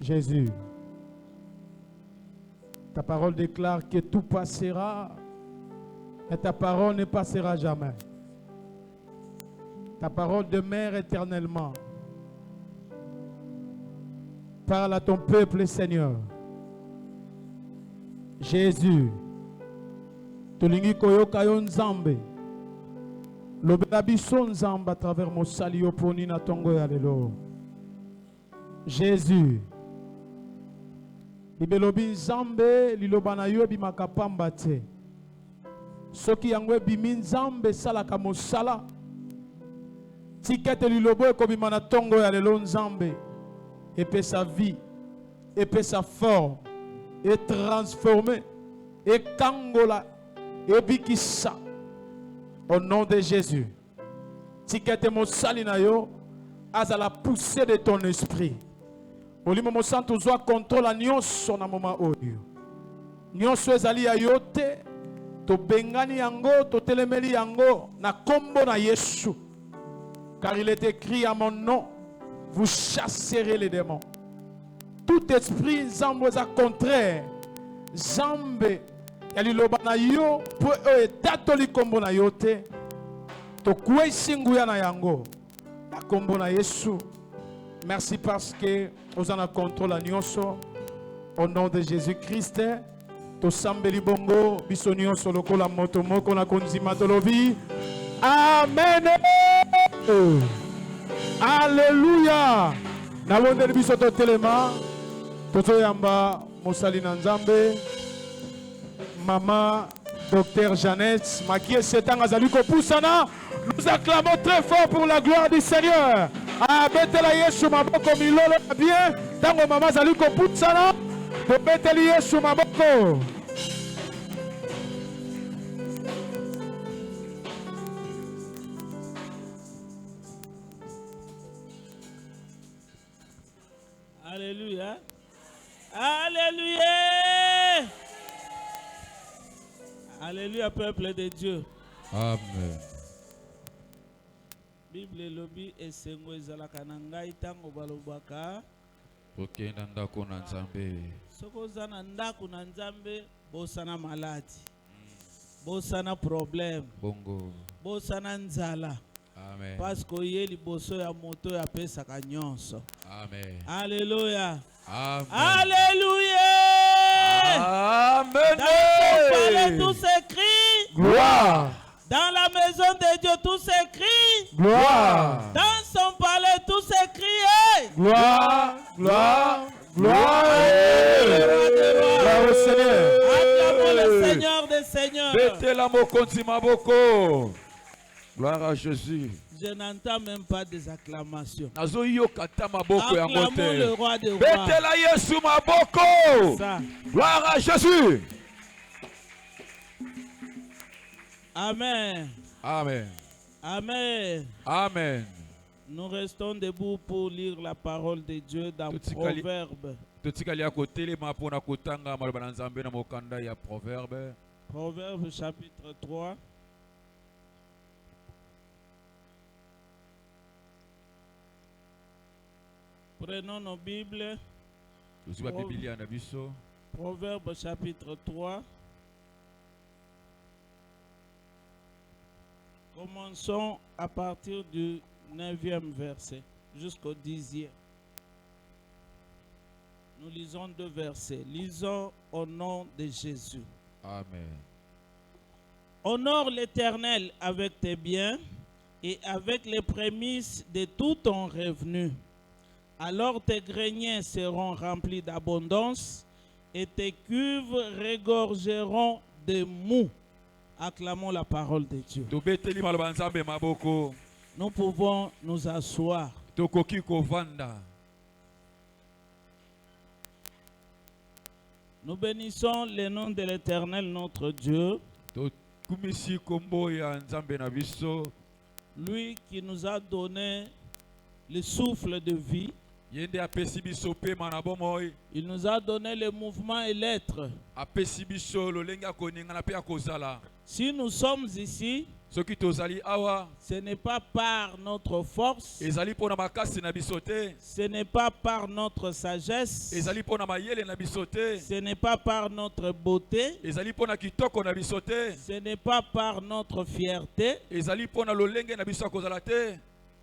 Jésus, ta parole déclare que tout passera, mais ta parole ne passera jamais. Ta parole demeure éternellement. Parle à ton peuple, Seigneur. Jésus, tolingi koyoka yo nzambe. Lobela biso nzambe à travers mon sali oponi na tongo ya lelo. Jésus, libelobi nzambe liloba na yo bimaka pamba te. Soki yango ebimi nzambe salaka mosala. Tikete lilobo ekobima na tongo ya lelo nzambe. Et sa vie, et sa forme, et transformée, et kangola, et bikissa. Au nom de Jésus. Tikete mo salina yo, à la poussée de ton esprit. Olimo mo santo zwa contrôle a nyonso na moma oyo. Nyonso ezali ya yote, to bengani yango, to telemeli yango, na kombo na Yesu. Car il est écrit à mon nom, vous chasserez les démons. Tout esprit zambo za contraire, zambe yaliloba na yo po etatoli kombo na yote. To kwe singuya na yango, na kombo na Yesu. Merci parce que vous en avez contrôle à nyonso. Au nom de Jésus-Christ, to sambeli bongo biso nyonso lokola moto moko na konzima tolobi. Amen. Alléluia. Nalonde biso to telema. Toto yamba mosali na nzambe. Maman Docteur Jeannette Makie Setanga Zaluko Poussana. Nous acclamons très fort pour la gloire du Seigneur. Ah, betela Yesu maboko milolo bien. Tango mama Zaluko Poussana. Betela Yesu maboko. Alléluia. Alléluia. Alléluia, peuple de Dieu. Amen. Bible lobi esengo ezalaka na ngai tango balobaka. Tokenda ndako na Nzambe. Soko za na ndako na Nzambe bosana maladi. Bosana problème. Bongo. Bosana nzala. Amen. Parce que yeli boso ya moto ya pesa kanyonso. Amen. Alléluia. Amen. Alléluia. Amen. Dans son palais tout s'écrit. Gloire. Dans la maison de Dieu tout s'écrit. Gloire. Dans son palais tout s'écrit. Gloire. Gloire. Gloire. Gloire au Seigneur. Acclamons le Seigneur des Seigneurs. Betela mokonzi maboko. Gloire à Jésus. Je n'entends même pas des acclamations. Acclamons le roi des rois. Betela Yesu maboko. Ça. Gloire à Jésus. Amen. Amen. Amen. Amen. Nous restons debout pour lire la parole de Dieu dans Proverbe. Proverbe chapitre 3. Prenons nos Bibles. Proverbe chapitre 3. Commençons à partir du 9e verset jusqu'au 10e. Nous lisons 2 versets. Lisons au nom de Jésus. Amen. Honore l'Éternel avec tes biens et avec les prémices de tout ton revenu. Alors tes greniers seront remplis d'abondance et tes cuves regorgeront de mou. Acclamons la parole de Dieu. Nous pouvons nous asseoir. Nous bénissons le nom de l'Éternel notre Dieu. Lui qui nous a donné le souffle de vie. Il nous a donné le mouvement et l'être. Si nous sommes ici, Soki tozali awa, ce n'est pas par notre force, ezali pona makasi na bisote, ce n'est pas par notre sagesse, ezali pona mayele na bisote, ce n'est pas par notre beauté, ezali pona kitoko na bisote, ce n'est pas par notre fierté, ezali pona lolenge na biso kozala te,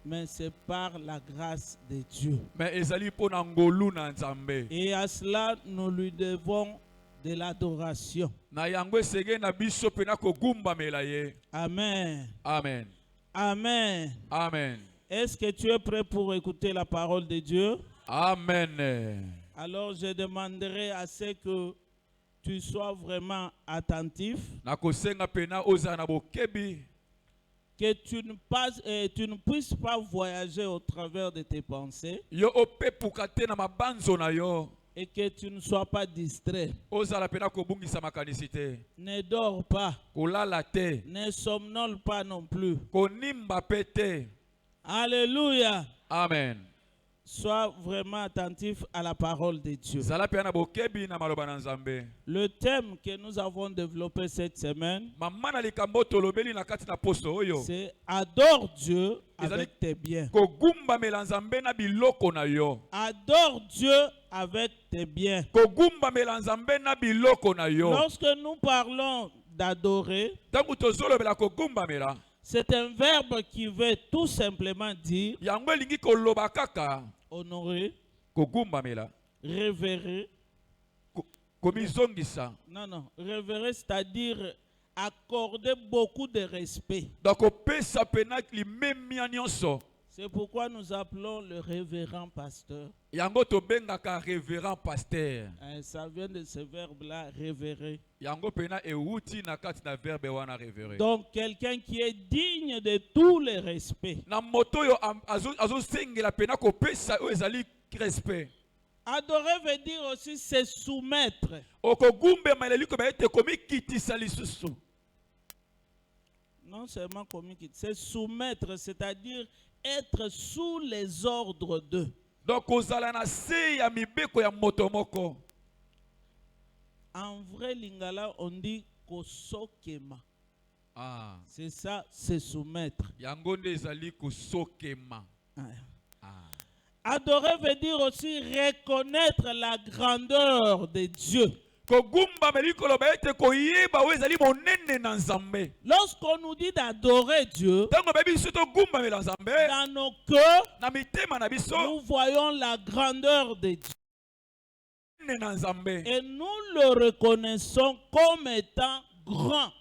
mais c'est par la grâce de Dieu. mais ezali pona ngolu na Nzambe. Et à cela, nous lui devons de l'adoration. Na yango esenge na biso pena kogumbamela ye. Amen. Amen. Amen. Amen. Est-ce que tu es prêt pour écouter la parole de Dieu? Amen. Alors je demanderai à ce que tu sois vraiment attentif, Na kosenga pena oza na bokebi, que tu ne puisses pas voyager au travers de tes pensées yo opepuka te na mabanzo na yo. et que tu ne sois pas distrait. Ozala pena kobungisa makanisi te. Ne dors pas, Kolala te. ne somnole pas non plus. Konimba pe te. Alléluia. Amen. Sois vraiment attentif à la parole de Dieu. Zala pena na bokebi na maloba na Nzambe. Le thème que nous avons développé cette semaine, Mama na likambo tolobeli na kati na posto oyo. c'est adore Dieu avec tes biens. Kogumbamela Nzambe na biloko na yo. Adore Dieu avec tes biens. Kogumbamela Nzambe na biloko na yo. Lorsque nous parlons d'adorer, Tangu tozolobela kogumbamela, c'est un verbe qui veut tout simplement dire yango elingi koloba kaka honorer, kogumbamela, révérer. komizongisa. Non, révérer, c'est-à-dire accorder beaucoup de respect. Donc kopesa pena limemia nyonso. C'est pourquoi nous appelons le révérend pasteur. Yango tobengaka révérend pasteur. Ça vient de ce verbe-là, révérer. Yango pena euti na kati na verbe wana révérer. Donc quelqu'un qui est digne de tous les respects. Na moto yo azo sengela pena kopesa o ezali respect. Adorer veut dire aussi se soumettre. Okogumbe maleli ko ba ete komi kitisa lisusu. Non seulement communiquer, se soumettre, c'est-à-dire être sous les ordres d'eux. Donc ozala na se ya mibeko ya moto moko. En vrai lingala on dit kosokema. Ah. C'est ça, se soumettre. Yango nde ezali kosokema. Adorer veut dire aussi reconnaître la grandeur de Dieu. Kogumba melikolo ba ete koyeba o ezali monene na Nzambe. Lorsqu'on nous dit d'adorer Dieu, Tango ba biso to gumba mela Nzambe, dans nos cœurs, na mitema na biso nous voyons la grandeur de Dieu. na Nzambe. Et nous le reconnaissons comme étant grand,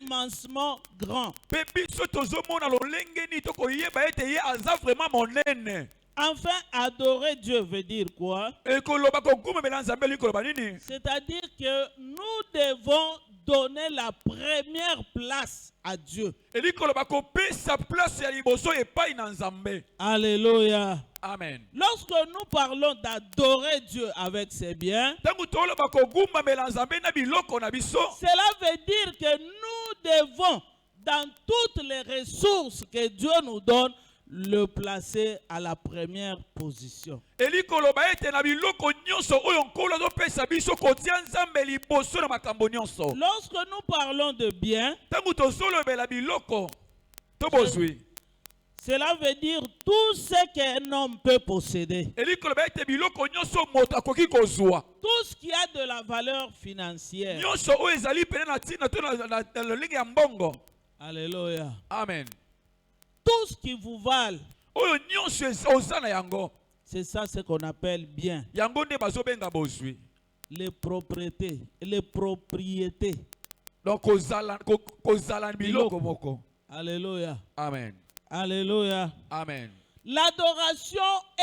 immensement grand. Pe biso tozomona lolenge ni to koyeba ete ye aza vraiment monene. Enfin, adorer Dieu veut dire quoi? Ekoloba kogumba mela Nzambe likoloba nini? C'est-à-dire que nous devons donner la première place à Dieu. Elikoloba kopesa place ya liboso epai na Nzambe. Alléluia. Amen. Lorsque nous parlons d'adorer Dieu avec ses biens, Tango toloba kogumba mela Nzambe na biloko na biso, cela veut dire que nous devons, dans toutes les ressources que Dieu nous donne, le placer à la première position. elikoloba ete na biloko nyonso oyo nkolo azopesa biso kotia Nzambe liboso na makambo nyonso. Lorsque nous parlons de biens, Tango tozolobela biloko to bozwi, cela veut dire tout ce qu'un homme peut posséder. elikoloba ete biloko nyonso moto akoki kozwa. Tout ce qui a de la valeur financière. Nyonso oyo ezali pene na tina to na lolenge ya mbongo. Alléluia. Amen. Tout ce qui vous vale, Oyo nyonso oza na yango. c'est ça ce qu'on appelle bien. Yango nde bazobenga bozwi. Les propriétés. Les propriétés. Donc kozala biloko moko. Alléluia. Amen. Alléluia. Amen. L'adoration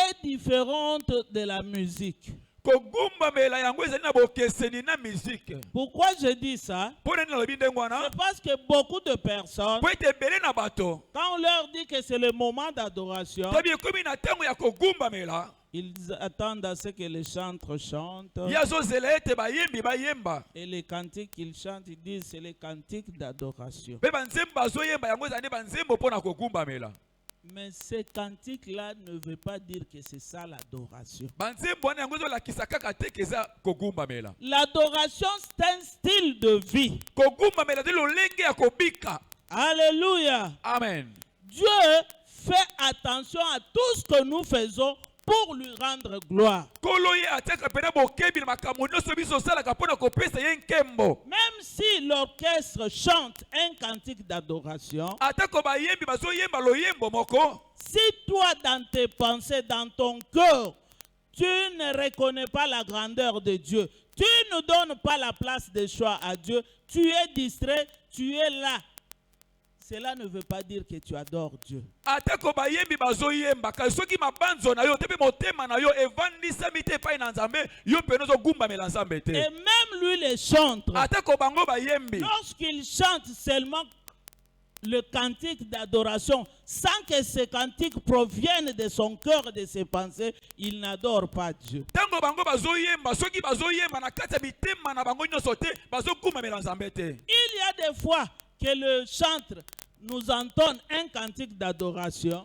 est différente de la musique. Kogumba mela yango ezali na bokeseni na musique. Pourquoi je dis ça? Pone na lobi ndengo wana. C'est parce que beaucoup de personnes, Po ete bele na bato. quand on leur dit que c'est le moment d'adoration, Tabi ekomi na tango ya kogumba mela. ils attendent à ce que les chantres chantent. Yazo zela ete bayembi bayemba. Et les cantiques qu'ils chantent, ils disent c'est les cantiques d'adoration. Pe banzembo azoyemba yango ezali banzembo pona kogumba mela. Mais ces cantiques-là ne veulent pas dire que c'est ça l'adoration. Banzembo wana yango ezolakisa kaka te keza kogumba mela. L'adoration, c'est un style de vie. Kogumba mela de lolenge ya kobika. Alléluia. Amen. Dieu fait attention à tout ce que nous faisons pour lui rendre gloire. Même si l'orchestre chante un cantique d'adoration, si toi dans tes pensées, dans ton cœur, tu ne reconnais pas la grandeur de Dieu, tu ne donnes pas la place de choix à Dieu, tu es distrait, tu es là. Cela ne veut pas dire que tu adores Dieu. Et même lui, les chantres, lorsqu'il chante seulement le cantique d'adoration, sans que ce cantique provienne de son cœur et de ses pensées, il n'adore pas Dieu. Il y a des fois que le chantre nous entonne un cantique d'adoration,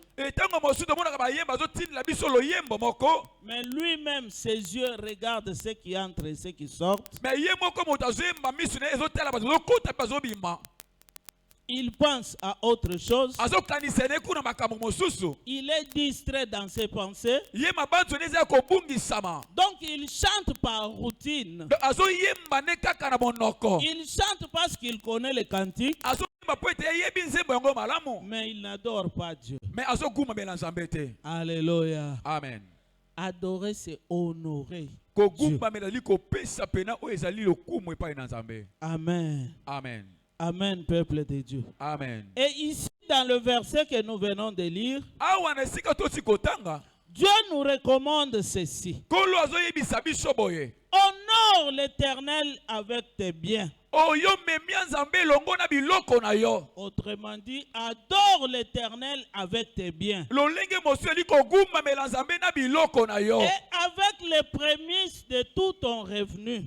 mais lui-même, ses yeux regardent ce qui entre et ce qui sort. Il pense à autre chose. Il est distrait dans ses pensées. Donc il chante par routine. Il chante parce qu'il connaît le cantique. Mais il n'adore pas Dieu. Alléluia. Amen. Adorer, c'est honorer Dieu. Amen. Amen. Amen, peuple de Dieu. Amen. Et ici, dans le verset que nous venons de lire, Dieu nous recommande ceci. Honore l'Éternel avec tes biens. Autrement dit, adore l'Éternel avec tes biens. Et avec les prémices de tout ton revenu.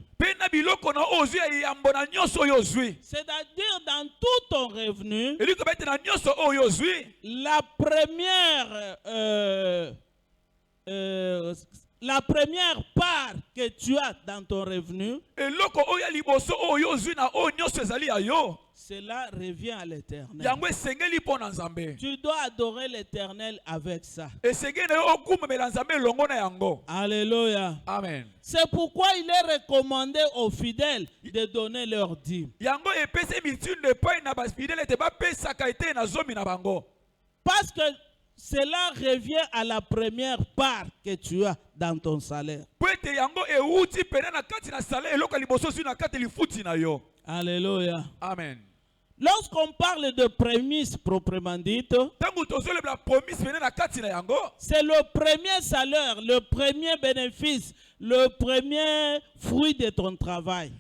C'est-à-dire dans tout ton revenu, la première part que tu as dans ton revenu, cela revient à l'Éternel. Tu dois adorer l'Éternel avec ça. Alléluia. Amen. C'est pourquoi il est recommandé aux fidèles de donner leur dîme. Parce que cela revient à la première part que tu as dans ton salaire. Alléluia. Amen. Lorsqu'on parle de prémisse proprement dite, c'est le premier salaire, le premier bénéfice, le premier fruit de ton travail.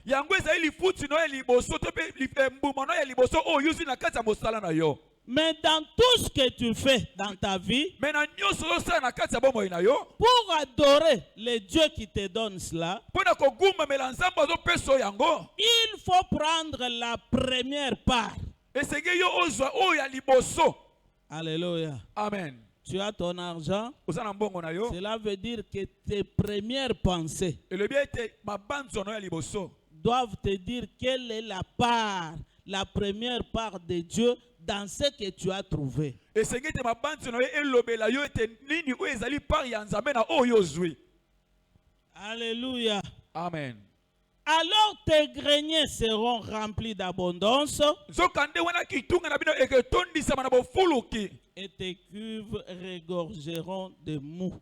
Mais dans tout ce que tu fais dans ta vie, pour adorer le Dieu qui te donne cela, il faut prendre la première part. Alléluia. Amen. Tu as ton argent, cela veut dire que tes premières pensées doivent te dire quelle est la part, la première part de Dieu dans ce que tu as trouvé. Alléluia. Amen. Alors tes greniers seront remplis d'abondance et tes cuves regorgeront de mou.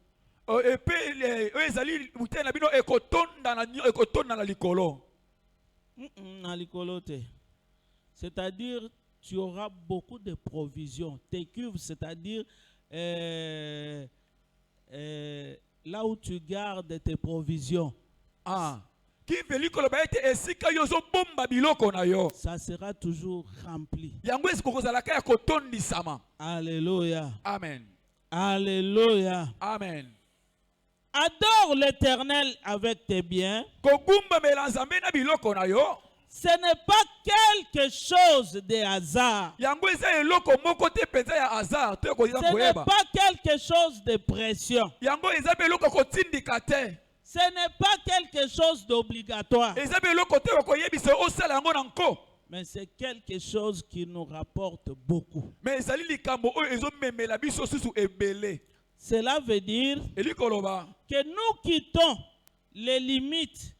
C'est-à-dire, tu auras beaucoup de provisions. Tes cuves, c'est-à-dire là où tu gardes tes provisions. Ça sera toujours rempli. Alléluia. Amen. Alléluia. Amen. Adore l'Éternel avec tes biens. Ce n'est pas quelque chose de hasard. Ce n'est pas quelque chose de pression. Ce n'est pas quelque chose d'obligatoire. Mais c'est quelque chose qui nous rapporte beaucoup. Mais ezali likambo oyo ezomemela biso susu ebele. Cela veut dire Eli koloba que nous quittons les limites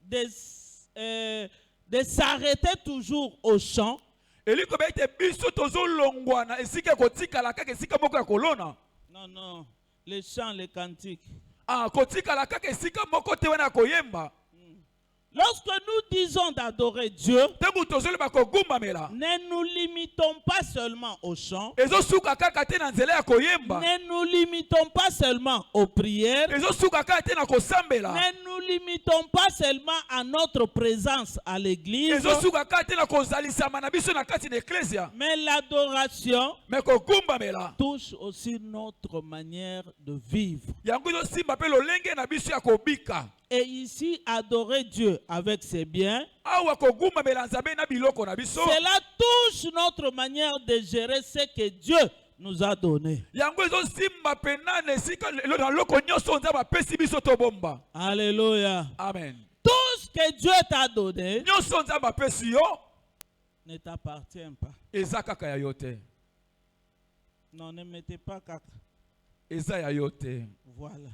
de s'arrêter toujours au chant. eli koba ete biso tozolongwa na esika kotikala kaka esika moko ya kolona. Non, non, les chants, les cantiques. Ah, kotikala kaka esika moko te wana koyemba. Lorsque nous disons d'adorer Dieu, Tangu tozoloba kogumbamela. ne nous limitons pas seulement au chant, Ezosuka kaka te na nzela ya koyemba. ne nous limitons pas seulement aux prières, Ezosuka kaka te na kosambela. ne nous limitons pas seulement à notre présence à l'église, Ezosuka kaka te na kozalisama na biso na kati na eklesia. mais l'adoration Mais kogumbamela. touche aussi notre manière de vivre. Yango ezosimba pe lolenge na biso ya kobika. Et ici, adorer Dieu avec ses biens, Awa kogumbamela nzambe na biloko na biso. cela touche notre manière de gérer ce que Dieu nous a donné. Yango ezosimba pena na esika na loko nyonso nzambe apesi biso tobomba. Alléluia. Amen. Tout ce que Dieu t'a donné Nyonso nzambe apesi yo ne t'appartient pas. eza kaka ya yo te. Non, ne mettez pas caca. Eza ya yo te. Voilà.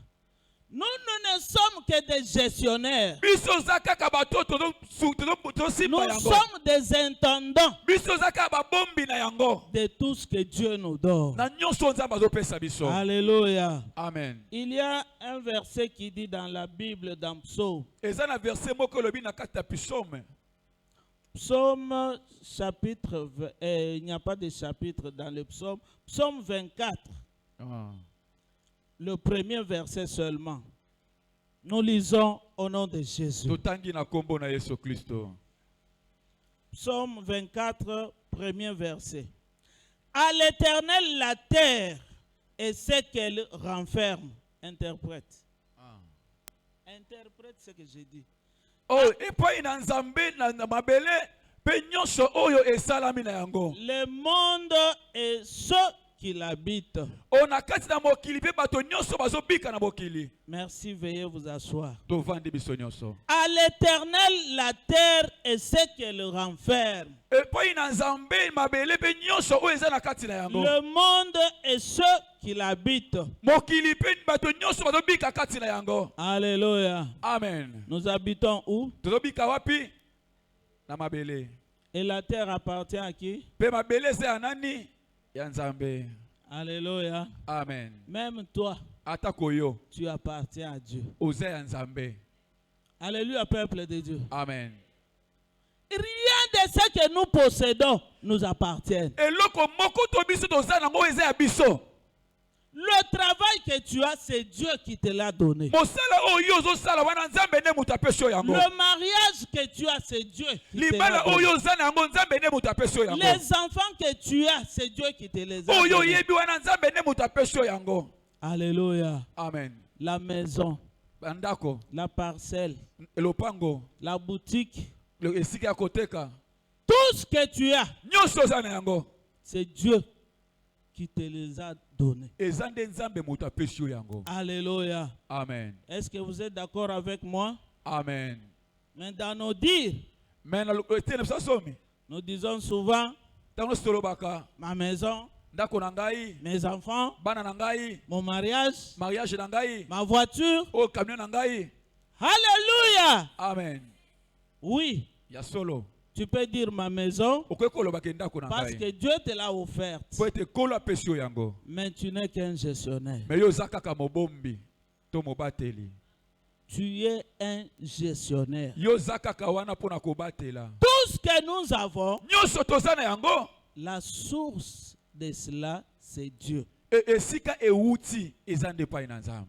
Nous ne sommes que des gestionnaires. Biso za kaka bato Nous tosimba yango. sommes des intendants Biso za kaka babombi na yango. de tout ce que Dieu nous donne. Na nyonso nzambe azopesa biso. Alléluia. Amen. Il y a un verset qui dit dans la Bible, dans Psaume, Eza na verset moko lobi na kati ya psaume. Psaume chapitre, il n'y a pas de chapitre dans le psaume, Psaume 24, le premier verset seulement. Nous lisons au nom de Jésus. Totangi na kombo na Yesu Kristo. Psaume 24, premier verset. À l'Éternel la terre et ce qu'elle renferme. Interprète. Interprète ce que j'ai dit. Oh, epai na nzambe na mabele pe nyonso oyo esalami na yango. Le monde et ceux qui l'habitent. O na kati na mokili pe bato nyonso bazobika na mokili. Merci, veuillez vous asseoir. Tovandi biso nyonso. À l'Éternel la terre et ce qu'elle renferme. Epai na nzambe mabele pe nyonso oyo eza na kati na yango. Le monde et ceux qui l'habitent. Mokili pe bato nyonso bazobika kati na yango. Alléluia. Amen. Nous habitons où? Tozobika wapi? Na mabele. Et la terre appartient à qui? Pe mabele eza ya nani? Ya nzambe. Alléluia. Amen. Même toi, Ata koyo tu appartiens à Dieu. oza ya nzambe. Alléluia, peuple de Dieu. Amen. Rien de ce que nous possédons nous appartient. Eloko moko to biso toza nango eza ya biso. Le travail que tu as, c'est Dieu qui te l'a donné. Mosala oyo ozosala wana nzambe ne mutu apesi yo yango. Le mariage que tu as, c'est Dieu qui te l'a Libala donné. oyo oza na yango nzambe ne mutu apesi yo yango. Les enfants que tu as, c'est Dieu qui te les a Oyo donnés. yebi wana nzambe ne mutu apesi yo yango. Alléluia. Amen. La maison, Bandako, la parcelle, lopango, la boutique, esika ya koteka. tout ce que tu as, Nyonso oza na yango. c'est Dieu qui te les a donnés. Eza nde nzambe mutu apesi yo yango. Alléluia. Amen. Est-ce que vous êtes d'accord avec moi? Amen. Mais dans nos dires, Mais na etene biso somi. nous disons souvent, Tango solobaka. ma maison, Ndako na ngai, mes enfants, bana na ngai, mon mariage, mariage na ngai, ma voiture. o camion na ngai. Alléluia. Amen. Oui, Ya solo. tu peux dire ma maison Okoki kolobaka ndako na parce ngai. que Dieu te l'a offerte. Po ete kolo apesi yo yango. Mais tu n'es qu'un gestionnaire. Mais yo oza kaka mobombi to mobateli. Tu es un gestionnaire. Yo oza kaka wana mpona kobatela. Tout ce que nous avons, Nyonso toza na yango. la source de cela, c'est Dieu. Esika ewuti eza nde epai na nzambe.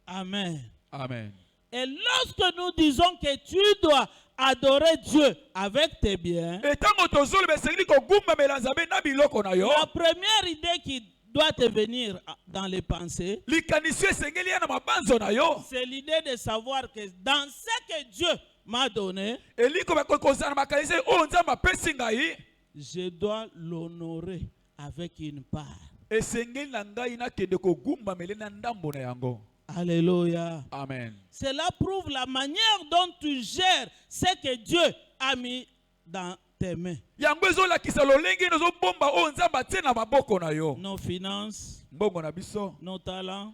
Amen. Amen. Et lorsque nous disons que tu dois adorer Dieu avec tes biens, Etango tozoloba esengeli kogumbamela nzambe na biloko na yo. la première idée qui doit te venir dans les pensées, Likanisi esengeli ya na mabanzo na yo. c'est l'idée de savoir que dans ce que Dieu m'a donné, Eliko bakozala na makanisi oyo nzambe apesi ngai. je dois l'honorer avec une part. Esengeli na ngai nakende kogumbamela na ndambo na yango. Alléluia. Amen. Cela prouve la manière dont tu gères ce que Dieu a mis dans tes mains. Yango ezolakisa lolenge nozobomba oyo Nzambe atie na maboko na yo. Nos finances, Mbongo na biso, nos talents,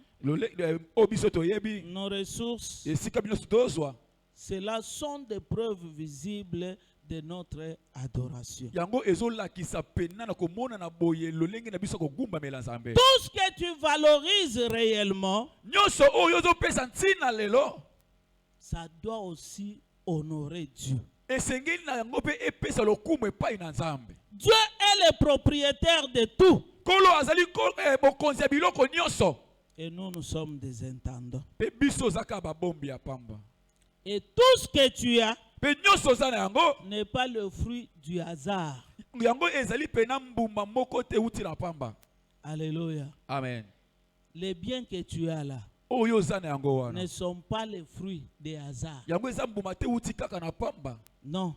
oyo biso toyebi, nos ressources, esika bino tozwa. cela sont des preuves visibles de notre adoration. Yango ezolakisa pena na komona na boye lolenge na biso kogumbamela Nzambe. Tout ce que tu valorises réellement, Nyonso oyo ozopesa ntina lelo, ça doit aussi honorer Dieu. esengeli na yango mpe epesa lokumu epai na Nzambe. Dieu est le propriétaire de tout. Kolo azali bokonzi ya biloko nyonso. Et nous sommes des intendants. Pe biso zaka babombi ya pamba. Et tout ce que tu as Pe nyonso za na yango, n'est pas le fruit du hasard. yango ezali pena mbuma moko te uti na pamba. Alléluia. Amen. Les biens que tu as là Oyo za na yango wana. ne sont pas les fruits des hasards. Yango eza mbuma te uti kaka na pamba. Non,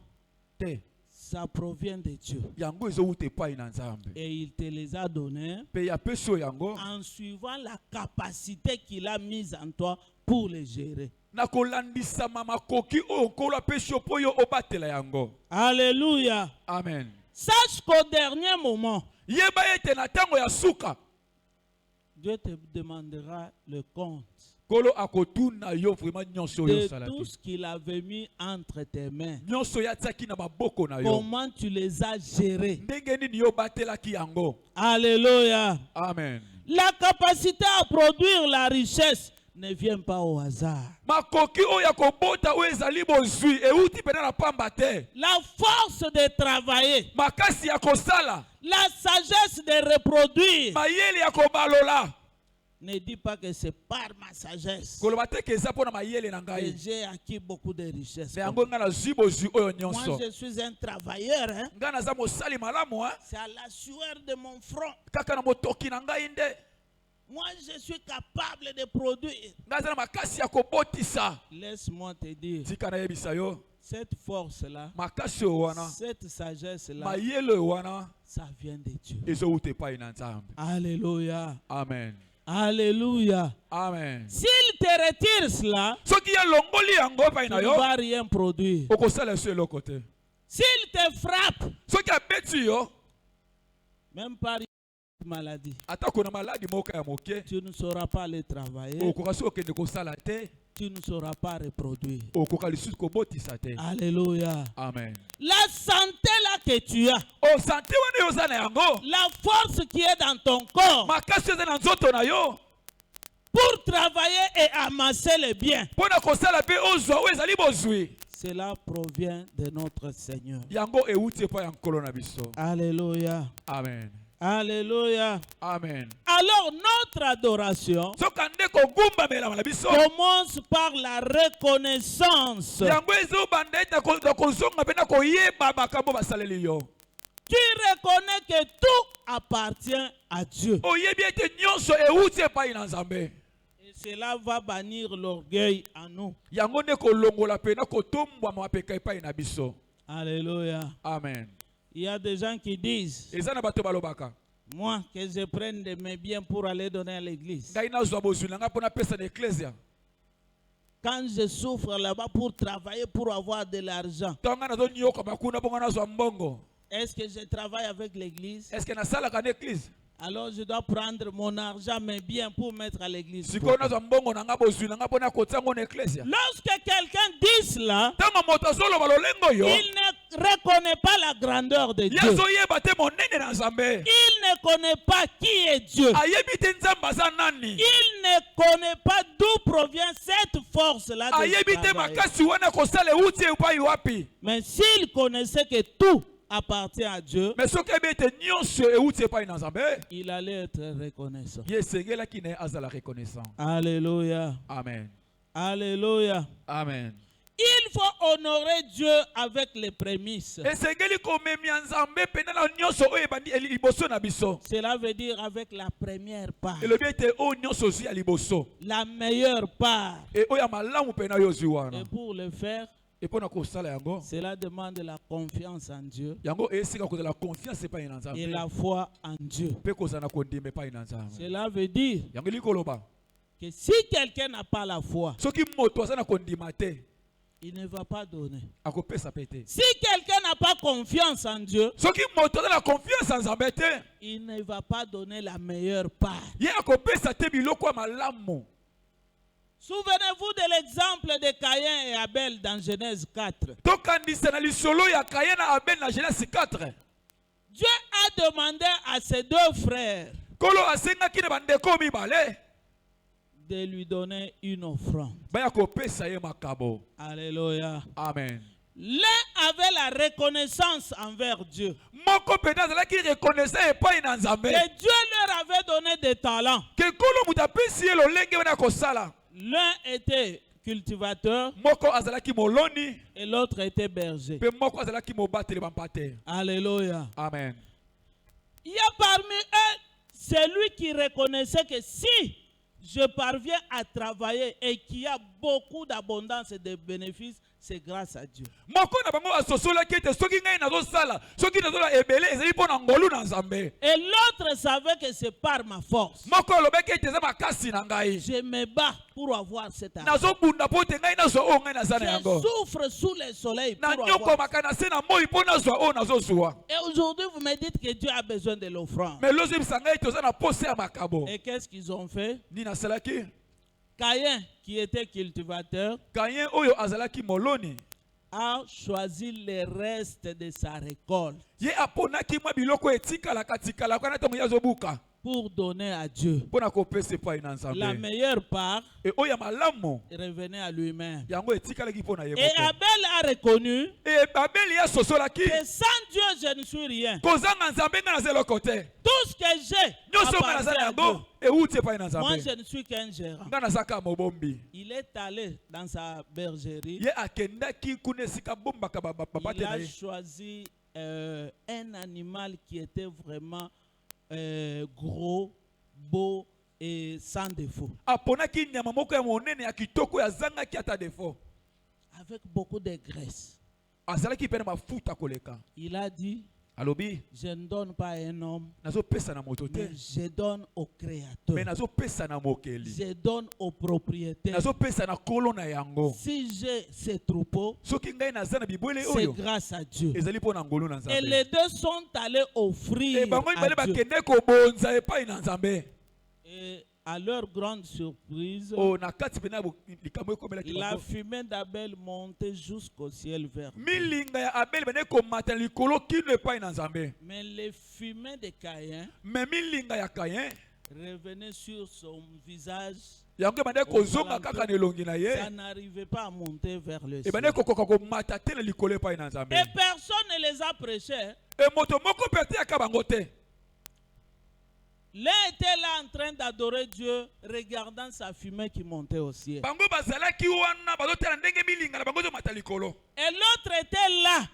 Te. ça provient de Dieu. Yango ezo uti epai na Nzambe. Et il te les a donnés Pe ya peso yango en suivant la capacité qu'il a mise en toi pour les gérer. na kolandisa makoki oyo nkolo apesi yo mpo yo obatela yango. Alléluia. Amen. Sache qu'au dernier moment, Yeba ete na tango ya suka, Dieu te demandera le compte nkolo akotuna yo vraiment nyonso oyo de osala tout te. ce qu'il avait mis entre tes mains. Nyonso oyo atiaki na maboko na yo. Comment tu les as gérés. Ndenge nini yo obatelaki yango. Alléluia. Amen. La capacité à produire la richesse ne vient pas au hasard. Makoki oyo ya kobota oyo ezali bozwi euti pena na pamba te. La force de travailler, Makasi ya kosala, la sagesse de reproduire. mayele ya kobalola. Ne dis pas que c'est par ma sagesse Koloba te ke eza mpo na mayele na que ngai. j'ai acquis beaucoup de richesses. Me yango nga nazwi bozwi oyo Moi, nyonso. je suis un travailleur. Hein? Nga naza mosali malamu, hein? C'est à la sueur de mon front. Kaka na motoki na ngai nde. Moi, je suis capable de produire. Nga aza na makasi ya kobotisa. Laisse-moi te dire, Tika nayebisa yo, cette force-là, makasi oyo wana, cette sagesse-là, mayele oyo wana, ça vient de Dieu. ezowuta epai na Nzambe. Alléluia. Amen. Alléluia. Amen. S'il te retire cela, Soki ya longoli yango epai tu na ne yo, vas rien produire. okosala so eloko te. S'il te frappe, Soki abeti yo, même par une maladie, atako na maladi moko ya moke, tu ne sauras pas aller travailler, okoka so okende kosala te, tu ne sauras pas reproduire. okoka lisusu kobotisa te. Alléluia. Amen. La santé là que tu as, O sante wana yo oza na yango, la force qui est dans ton corps makasi eza na nzoto na yo, pour travailler et amasser les biens, mpo na kosala mpe ozwa oyo ezali bozwi. cela provient de notre Seigneur. Yango euti epai ya nkolo na biso. Alléluia. Amen. Alléluia. Amen. Alors notre adoration Soka nde kogumbamela na biso, commence par la reconnaissance. yango ezobanda ete na kozonga mpe na koyeba makambo basaleli yo. Tu reconnais que tout appartient à Dieu. Oyebi ete nyonso euti epai na Nzambe. Et cela va bannir l'orgueil en nous. Yango nde kolongola mpe na kotombwama mapeka epai na biso. Alléluia. Amen. Il y a des gens qui disent, Eza na bato balobaka, moi, que je prenne de mes biens pour aller donner à l'église. ngai nazwa bozwi na ngai mpo napesa na eklesia. Quand je souffre là-bas pour travailler, pour avoir de l'argent, Ntango ngai nazonyoka bakuna bongo nazwa mbongo. est-ce que je travaille avec l'église? Eske nasalaka na eglise? Alors je dois prendre mon argent, mes biens pour mettre à l'église. Sikoyo nazwa mbongo na ngai bozwi na ngai mpo na kotia yango na eklesia. Lorsque quelqu'un dit cela, Ntango moto azoloba lolengo yo, il ne reconnaît pas la grandeur de ye Dieu. azoyeba te monene na Nzambe. Il ne connaît pas qui est Dieu. Ayebi te Nzambe aza nani. Il ne connaît pas d'où provient cette force-là de Ayebi te travailler. makasi wana kosala euti epai wapi. Mais s'il connaissait que tout appartient à Dieu, Mais soki ayebi ete nyonso euti epai na Nzambe, il allait être reconnaissant. ye esengelaki na ye azala reconnaissant. Alléluia. Amen. Alléluia. Amen. Il faut honorer Dieu avec les prémices. Esengeli komemia Nzambe pena na nyonso oyo ebandi liboso na biso. Cela veut dire avec la première part, Elobi ete oyo nyonso ozwi ya liboso. la meilleure part. E oyo ya malamu pena yo ozwi wana. Et pour le faire, E mpo na kosala yango, cela demande la confiance en Dieu yango esika kozala confiance epai na et Nzambe. la foi en Dieu. Mpe kozala na kondima epai na Nzambe. Cela veut dire Yango likoloba. que si quelqu'un n'a pas la foi, Soki moto aza na kondima te, il ne va pas donner. akopesa pe te. Si quelqu'un n'a n'a pas confiance en Dieu, Ceux qui montrent la confiance en Nzambe te, il ne va pas donner la meilleure part. ye akopesa te biloko ya malamu. Souvenez-vous de l'exemple de Caïn et Abel dans Genèse 4. Tokandisa na lisolo ya Kayen na Abel na Genèse 4. Dieu a demandé à ses deux frères Kolo asengaki na bandeko mibale de lui donner une offrande. baya kopesa ye makabo. Alléluia. Amen. L'un avait la reconnaissance envers Dieu. Moko pena azalaki reconnaissant epai na Nzambe. Et Dieu leur avait donné des talents. Ke kolo mutu apesi ye lolenge wana kosala. L'un était cultivateur Moko azalaki moloni et l'autre était berger. pe moko azalaki mobateli bampate. Alléluia. Amen. Il y a parmi eux celui qui reconnaissait que si je parviens à travailler et qu'il y a beaucoup d'abondance et de bénéfices, c'est grâce à Dieu. Moko na bango asosolaki ete soki ngai nazosala soki nazola ebele ezali mpo na ngolu na Nzambe. Et l'autre savait que c'est par ma force. Moko alobaki ete eza makasi na ngai. Je me bats pour avoir cet argent. Nazobunda mpo ete ngai nazwa oyo ngai naza na Je yango. souffre sous le soleil pour Na avoir. nyokomaka na se na moi mpo nazwa oyo nazozwa. Et aujourd'hui, vous me dites que Dieu a besoin de l'offrande. Mais lozebisa ngai ete oza na pose ya makabo. Et qu'est-ce qu'ils ont fait? Nini asalaki? Caïn, qui était cultivateur, Kayen oyo azalaki moloni. a choisi le reste de sa récolte Ye aponaki mwa biloko etikalaka tikalaka na ntango ye azobuka. pour donner à Dieu. Mpo na kopesa epai na La Nzambe. meilleure part E oyo ya malamu revenait à lui-même. yango etikalaki mpo na ye Et moko. Abel a reconnu E Abeli ye asosolaki que sans Dieu, je ne suis rien. kozanga Nzambe ngai naza eloko te. Tout ce que j'ai Nyonso ngai naza appartient na à Dieu. yango euti epai na Moi, Nzambe. je ne suis qu'un gérant. Ngai naza kaka mobombi. Il est allé dans sa bergerie. Ye akendaki kuna esika bombaka babate Il na a ye. choisi un animal qui était vraiment gros, beau et sans défaut. Aponaki nyama moko ya monene ya kitoko ya zangaki ata defo. Avec beaucoup de graisse. Azalaki pe na mafuta koleka. Il a dit, Alobi je ne donne pas à un homme, nazopesa na moto te. mais je donne au Créateur. Mais nazopesa na mokeli. Je donne au propriétaire. Nazopesa na kolo na yango. Si j'ai ces troupeaux, Soki ngai naza na bibwele c'est oyo grâce à Dieu. ezali mpo na ngolu na Et les Nzambe. deux sont allés offrir E bango mibale à Dieu. bakende kobonza epai na Nzambe. Et à leur grande surprise, O na kati pena likambo ekomelaki la bango. fumée d'Abel montait jusqu'au ciel vers Dieu. Milinga ya Abel bane komata likolo kino epai na Nzambe. Mais les fumées de Caïn Mais milinga ya Kayen revenaient sur son visage. yango bane kozonga kaka na elongi na Ça ye. n'arrivait pas à monter vers le E ciel. bane kokoka komata te na likolo epai na Nzambe. Et personne ne les a prêchés. E moto moko pe te aka bango te. L'un était là en train d'adorer Dieu, regardant sa fumée qui montait au ciel. Bango bazalaki wana bazotela ndenge milinga na bango ezomata likolo. Et l'autre était là,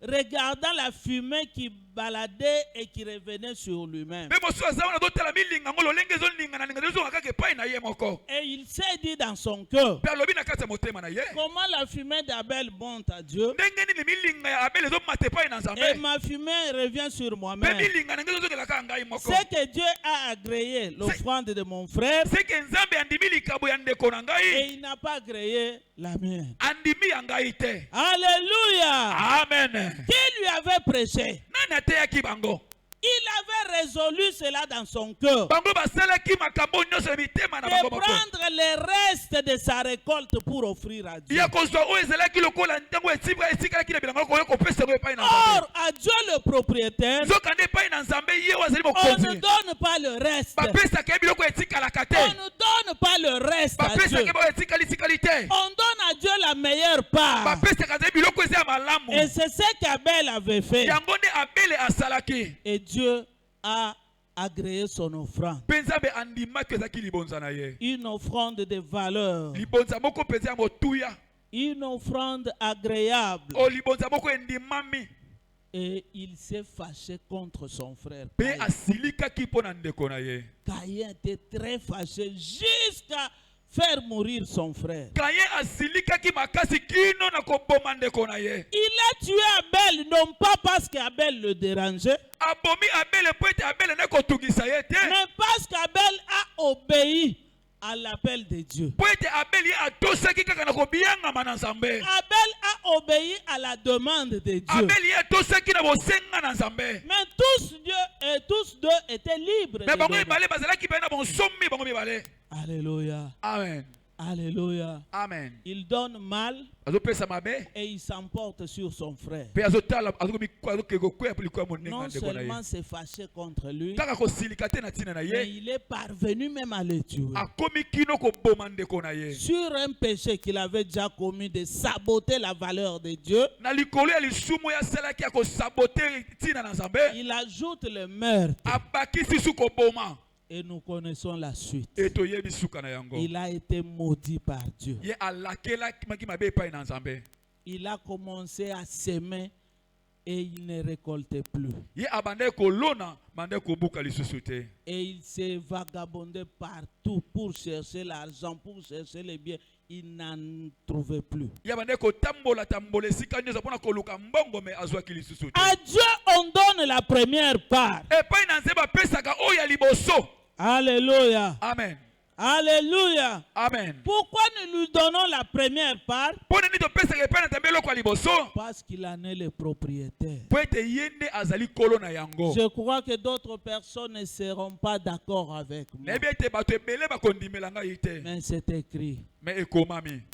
regardant la fumée qui baladait et qui revenait sur lui-même. Pe mosu aza wana azotela milinga ngo lolenge ezolinga na ninga ezonga kaka epai na ye moko. Et il s'est dit dans son cœur, Pe alobi na kati ya motema na ye. comment la fumée d'Abel monte à Dieu Ndenge nini milinga ya Abel ezomata epai na et Nzambe. ma fumée revient sur Pe moi-même. milinga na ngai ezozongela kaka ngai moko. C'est que Dieu a agréé l'offrande de mon frère C'est que Nzambe andimi likabo ya ndeko na et ngai. il n'a pas agréé la mienne. Andimi ya ngai te. Alléluia! Amen. Qui lui avait prêché? Nani ateyaki bango? Il avait résolu cela dans son cœur. Bango basalaki makambo nyonso ya mitema na De bango moko. prendre les restes de sa récolte pour offrir à Dieu. Ya kozwa oyo ezalaki lokola ntango esikalaki na bilanga koyo kopesa yango epai na Or, Nzambe. à Dieu le propriétaire, Nzokande epai na Nzambe ye oyo azali on ne mokonzi. donne pas le reste. Bapesaka ye biloko etikalaka te. On ne donne pas le reste à Dieu. Bapesaka ye biloko etikali te. On donne à Dieu la meilleure part. Bapesaka ye biloko eza ya malamu. Et c'est ce qu'Abel avait fait. Yango nde Abele asalaki. Et Dieu a agréé son offrande. Mpe Nzambe andimaki ezalaki libonza na ye. Une offrande de valeur. Libonza moko mpenza ya motuya. Une offrande agréable. O libonza moko endimami. Et il s'est fâché contre son frère. Mpe Caïn. asilikaki mpo na ndeko na ye. Caïn était très fâché jusqu'à faire mourir son frère. Kayen asilikaki makasi kino na koboma ndeko na ye. Il a tué Abel, non pas parce qu'Abel le dérangeait, Abomi Abele po ete Abele ne kotungisa ye te. mais parce qu'Abel a obéi à l'appel de Dieu. Abel a obéi à la demande de Dieu. Mais tous deux étaient libres. Alléluia. Amen. Alléluia. Amen. Il donne mal et il s'emporte sur son frère. Non seulement s'est fâché contre lui, mais il est parvenu même à le tuer. Sur un péché qu'il avait déjà commis de saboter la valeur de Dieu, il ajoute le meurtre. Et nous connaissons la suite. Il a été maudit par Dieu. Il a commencé à s'aimer et il ne récoltait plus. Et il s'est vagabondé partout pour chercher l'argent, pour chercher les biens. Il n'en trouvait plus. À Dieu, on donne la première part. Alléluia. Amen. Alléluia. Amen. Pourquoi nous lui donnons la première part? Parce qu'il en est le propriétaire. Je crois que d'autres personnes ne seront pas d'accord avec moi. Mais c'est écrit.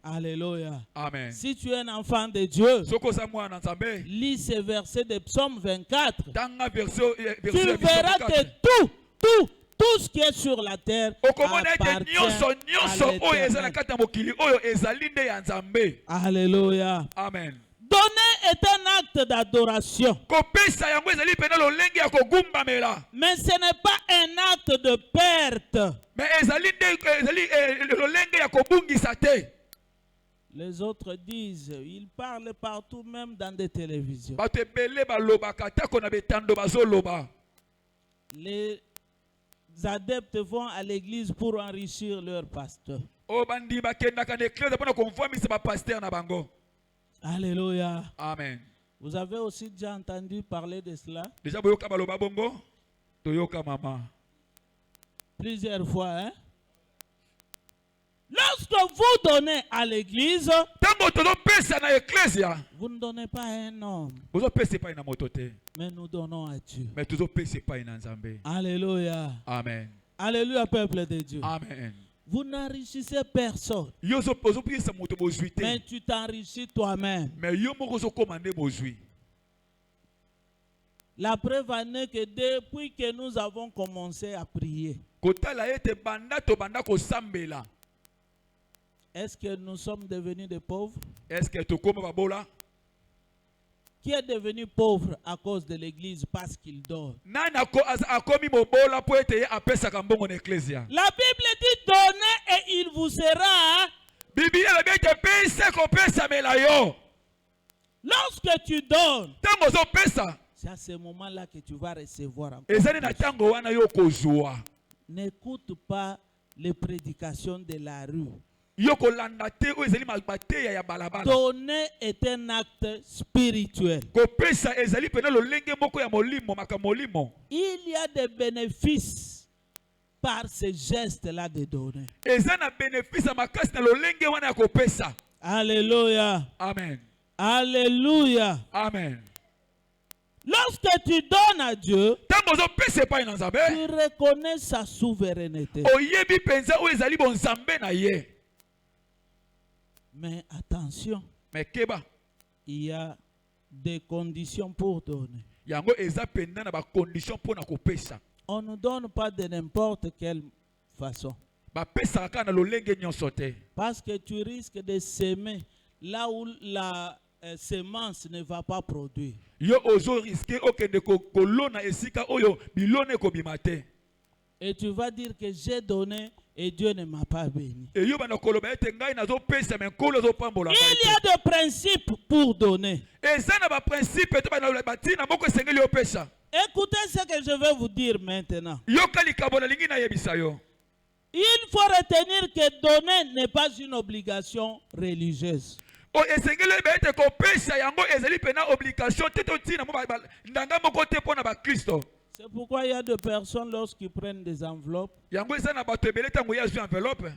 Alléluia. Amen. Si tu es un enfant de Dieu, lis ce verset de Psaume 24. Tu verras que tout ce qui est sur la terre appartient à l'Éternel. Alléluia. Amen. Donner est un acte d'adoration. Mais ce n'est pas un acte de perte. Les autres disent, ils parlent partout, même dans des télévisions. Les adeptes vont à l'église pour enrichir leur pasteur. Alléluia. Amen. Vous avez aussi déjà entendu parler de cela? Plusieurs fois, hein? Lorsque vous donnez à l'église, vous ne donnez pas à un homme, mais nous donnons à Dieu. Alléluia. Amen. Alléluia, peuple de Dieu. Amen. Vous n'enrichissez personne, mais tu t'enrichis toi-même. La preuve en est que depuis que nous avons commencé à prier, est-ce que nous sommes devenus des pauvres? Qui est devenu pauvre à cause de l'église parce qu'il donne? La Bible dit donnez et il vous sera. Lorsque tu donnes, c'est à ce moment-là que tu vas recevoir encore. N'écoute pas les prédications de la rue. Donner est un acte spirituel. Il y a des bénéfices par ce geste-là de donner. Alléluia. Amen. Alléluia. Amen. Lorsque tu donnes à Dieu, tu reconnais sa souveraineté. Mais attention, il y a des conditions pour donner. On ne donne pas de n'importe quelle façon. Parce que tu risques de s'aimer là où la semence ne va pas produire. Et tu vas dire que j'ai donné et Dieu ne m'a pas béni. Il y a des principes pour donner. Écoutez ce que je vais vous dire maintenant. Il faut retenir que donner n'est pas une obligation religieuse. C'est pourquoi il y a des personnes, lorsqu'ils prennent des enveloppes, Yango eza na bato ebele tango ya azwi enveloppe.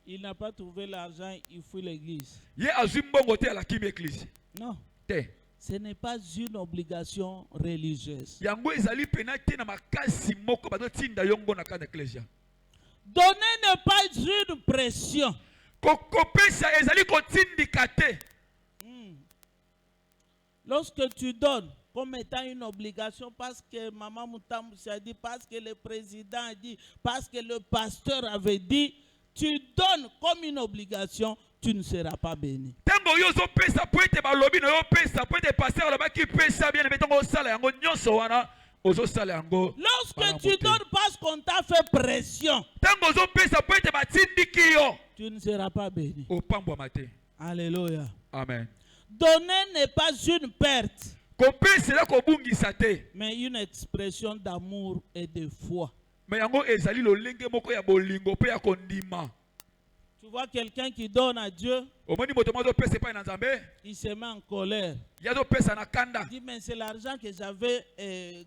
il n'a pas trouvé l'argent, il fuit l'église. Ye azwi mbongo te alakimi église. Non, Te. ce n'est pas une obligation religieuse. Yango ezali pena te na makasi moko bazo tinda yongo na kana ecclesia. Donner n'est pas une pression. Kopesa ezali kotindika te. Lorsque tu donnes comme étant une obligation, parce que Maman Moutamoussa a dit, parce que le président a dit, parce que le pasteur avait dit, tu donnes comme une obligation, tu ne seras pas béni. Tango yo zo pesa po ete balobi na yo pesa po ete pasteur loba ki pesa bien betongo osala yango nyonso wana ozo sala yango. Lorsque tu donnes parce qu'on t'a fait pression, Tango zo pesa po ete batindiki yo, tu ne seras pas béni. opambwa mate. Alléluia. Amen. Donner n'est pas une perte, Kopesa la kobungisa te. mais une expression d'amour et de foi. Mais yango ezali lolenge moko ya bolingo pe ya kondima. Tu vois quelqu'un qui donne à Dieu, Omoni moto mozo pesa pa na Nzambe, il se met en colère. yazo pesa na kanda. Il dit, mais c'est l'argent que j'avais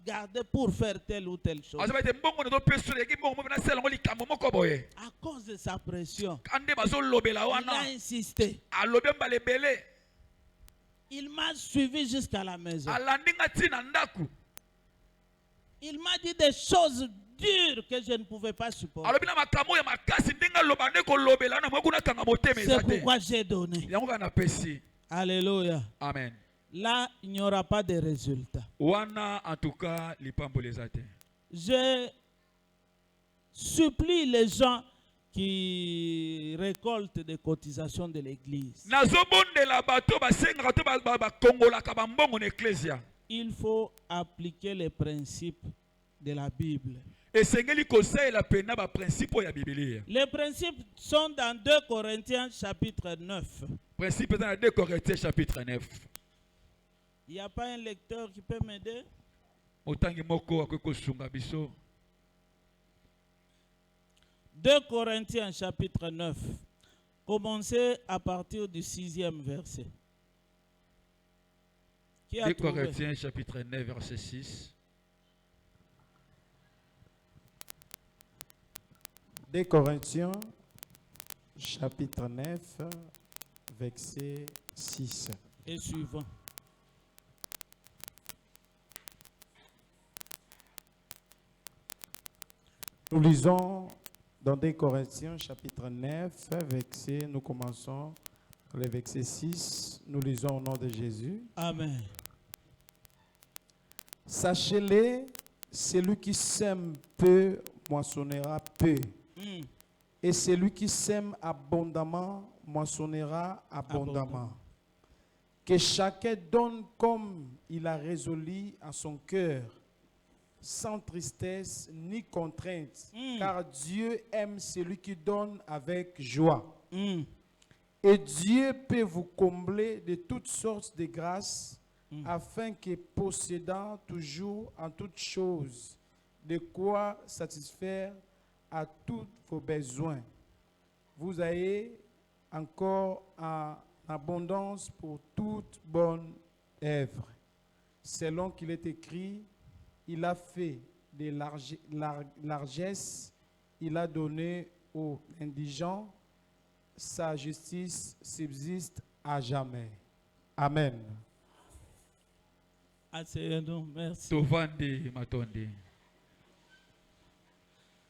gardé pour faire telle ou telle chose. Azo bete mbongo na zo pesa yeki mbongo na sala ngo likambo moko boye. À cause de sa pression, Kande bazo lobela il a wana. insisté. Alobe mbale bele. Il m'a suivi jusqu'à la maison. Alandinga tina ndaku. Il m'a dit des choses dures que je ne pouvais pas supporter. Alobi na makambo ya makasi ndinga lobande ko lobela na moko na kanga motema C'est ezate. pourquoi j'ai donné. Yango kana pesi. Alléluia. Amen. Là, il n'y aura pas de résultat. Wana en tout cas lipambo lezate. Je supplie les gens qui récoltent des cotisations de l'église. Nazobondela bato basenga to ba kongola ka bambongo na ecclesia. Il faut appliquer les principes de la Bible. Esengeli kosaela pena ba principe ya Biblia. Les principes sont dans 2 Corinthiens chapitre 9. Principe dans 2 Corinthiens chapitre 9. Il n'y a pas un lecteur qui peut m'aider? Otangi moko akoko sunga biso. 2 Corinthiens chapitre 9. Commencez à partir du 6e verset. Qui a 2 trouvé? Corinthiens chapitre 9 verset 6. 2 Corinthiens, chapitre 9, verset 6. Et suivant. Nous lisons dans 2 Corinthiens, chapitre 9, verset, nous commençons le verset 6. Nous lisons au nom de Jésus. Amen. Sachez-le, celui qui sème peu moissonnera peu. Et celui qui sème abondamment moissonnera abondamment. Que chacun donne comme il a résolu en son cœur, sans tristesse ni contrainte, car Dieu aime celui qui donne avec joie. Et Dieu peut vous combler de toutes sortes de grâces, afin que possédant toujours en toutes choses, de quoi satisfaire à tous vos besoins, vous ayez encore en abondance pour toute bonne œuvre. Selon qu'il est écrit, il a fait des largesses, il a donné aux indigents, sa justice subsiste à jamais. Amen. Asseyez-nous, merci. Tovandi matondi.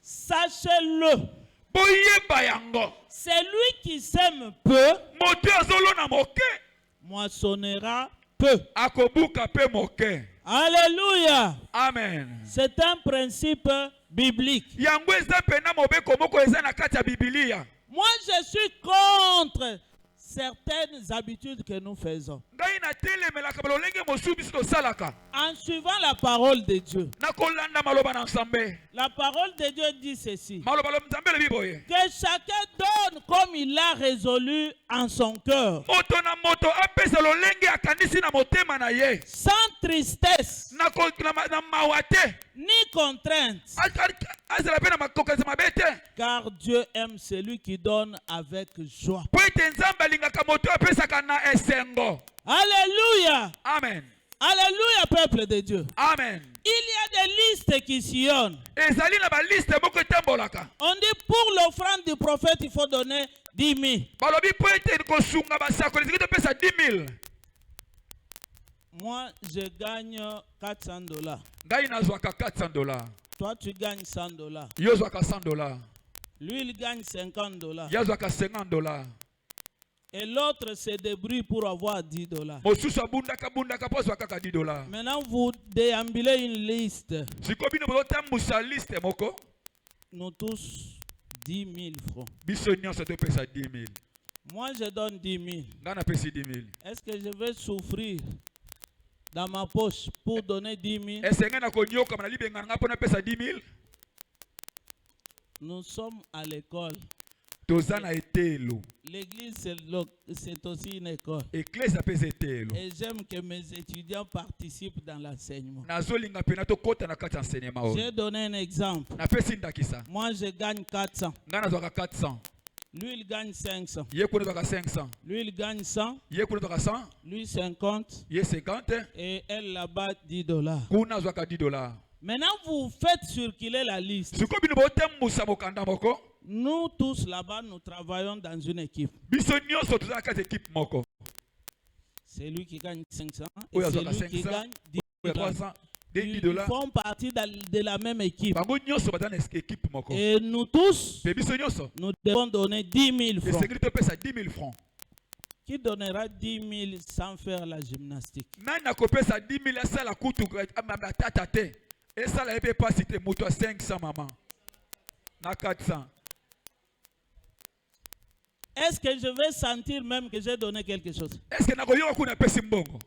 Sachez-le, Boyeba yango. celui qui sème peu Moto azolo na moke. moissonnera peu. Akobuka pe moke. Alléluia. Amen. C'est un principe biblique. Yango eza pena mobeko moko eza na kati ya Biblia. Moi, je suis contre certaines habitudes que nous faisons. Ngai na telemelaka balolenge mosusu biso tosalaka. En suivant la parole de Dieu. Na kolanda maloba na Nzambe. La parole de Dieu dit ceci. Maloba lo Nzambe le biboye. Que chacun donne comme il l'a résolu en son cœur. Moto na moto apesa lolenge akanisi na motema na ye. Sans tristesse Na mawate. ni contrainte. Azala pe na makokazi mabete. Car Dieu aime celui qui donne avec joie. Po ete Nzambe alingaka moto apesaka na esengo. Alléluia. Amen. Alléluia, peuple de Dieu. Amen. Il y a des listes qui sillonnent. Ezali na ba liste moko etambolaka. On dit pour l'offrande du prophète, il faut donner 10 000. Balobi po ete kosunga basakoli ziki topesa 10 000. Moi, je gagne $400. Ngai nazwaka $400. Toi, tu gagnes $100. Yo zwaka $100. Lui, il gagne $50. Yo zwaka $50. Et l'autre se débrouille pour avoir $10. Mosusu abundaka po zwaka ka $10. Maintenant, vous déambulez une liste. Sikobino botambusa liste moko. Nous tous, 10 000 francs. Biso nyonso topesa 10 000. Moi, je donne 10 000. Nga napesi 10 000. Est-ce que je vais souffrir dans ma poche pour donner 10 000? Est-ce que na konyoka na libenga nga pona pesa 10 000? Nous sommes à l'école. Tozana etelo. L'église, c'est aussi une école. Église apesa etelo. Et j'aime que mes étudiants participent dans l'enseignement. Nazolinga pena to kota na kati enseignement. J'ai donné un exemple. Na pesi ndakisa. Moi, je gagne 400. Nga nazwaka 400. Lui, il gagne 500. Ye kuna zwaka 500. Lui, il gagne 100. Ye kuna zwaka 100. Lui, 50. Ye 50. Et elle là-bas, $10. Kuna zwaka $10. Maintenant, vous faites circuler la liste. Sikobino botambusa mokanda moko. Nous tous là-bas, nous travaillons dans une équipe. Biso nyonso tozala kati équipe moko. C'est lui qui gagne 500 et Oui, c'est à lui qui 500. gagne Oya 10 $. 300. Ils $10. font partie de la même équipe. Bango nyonso badana équipe moko. Et nous tous, Pe biso nyonso. nous devons donner 10 000 Et francs. c'est que pesa 10 000 francs. Qui donnera 10 000 sans faire la gymnastique? Nani nakopesa 10 000 asala kutu matata te. Esala ebe pasi te mutu a 500 maman. Na 400. Est-ce que je vais sentir même que j'ai donné quelque chose? Est-ce que nakoyoka kuna pesi mbongo?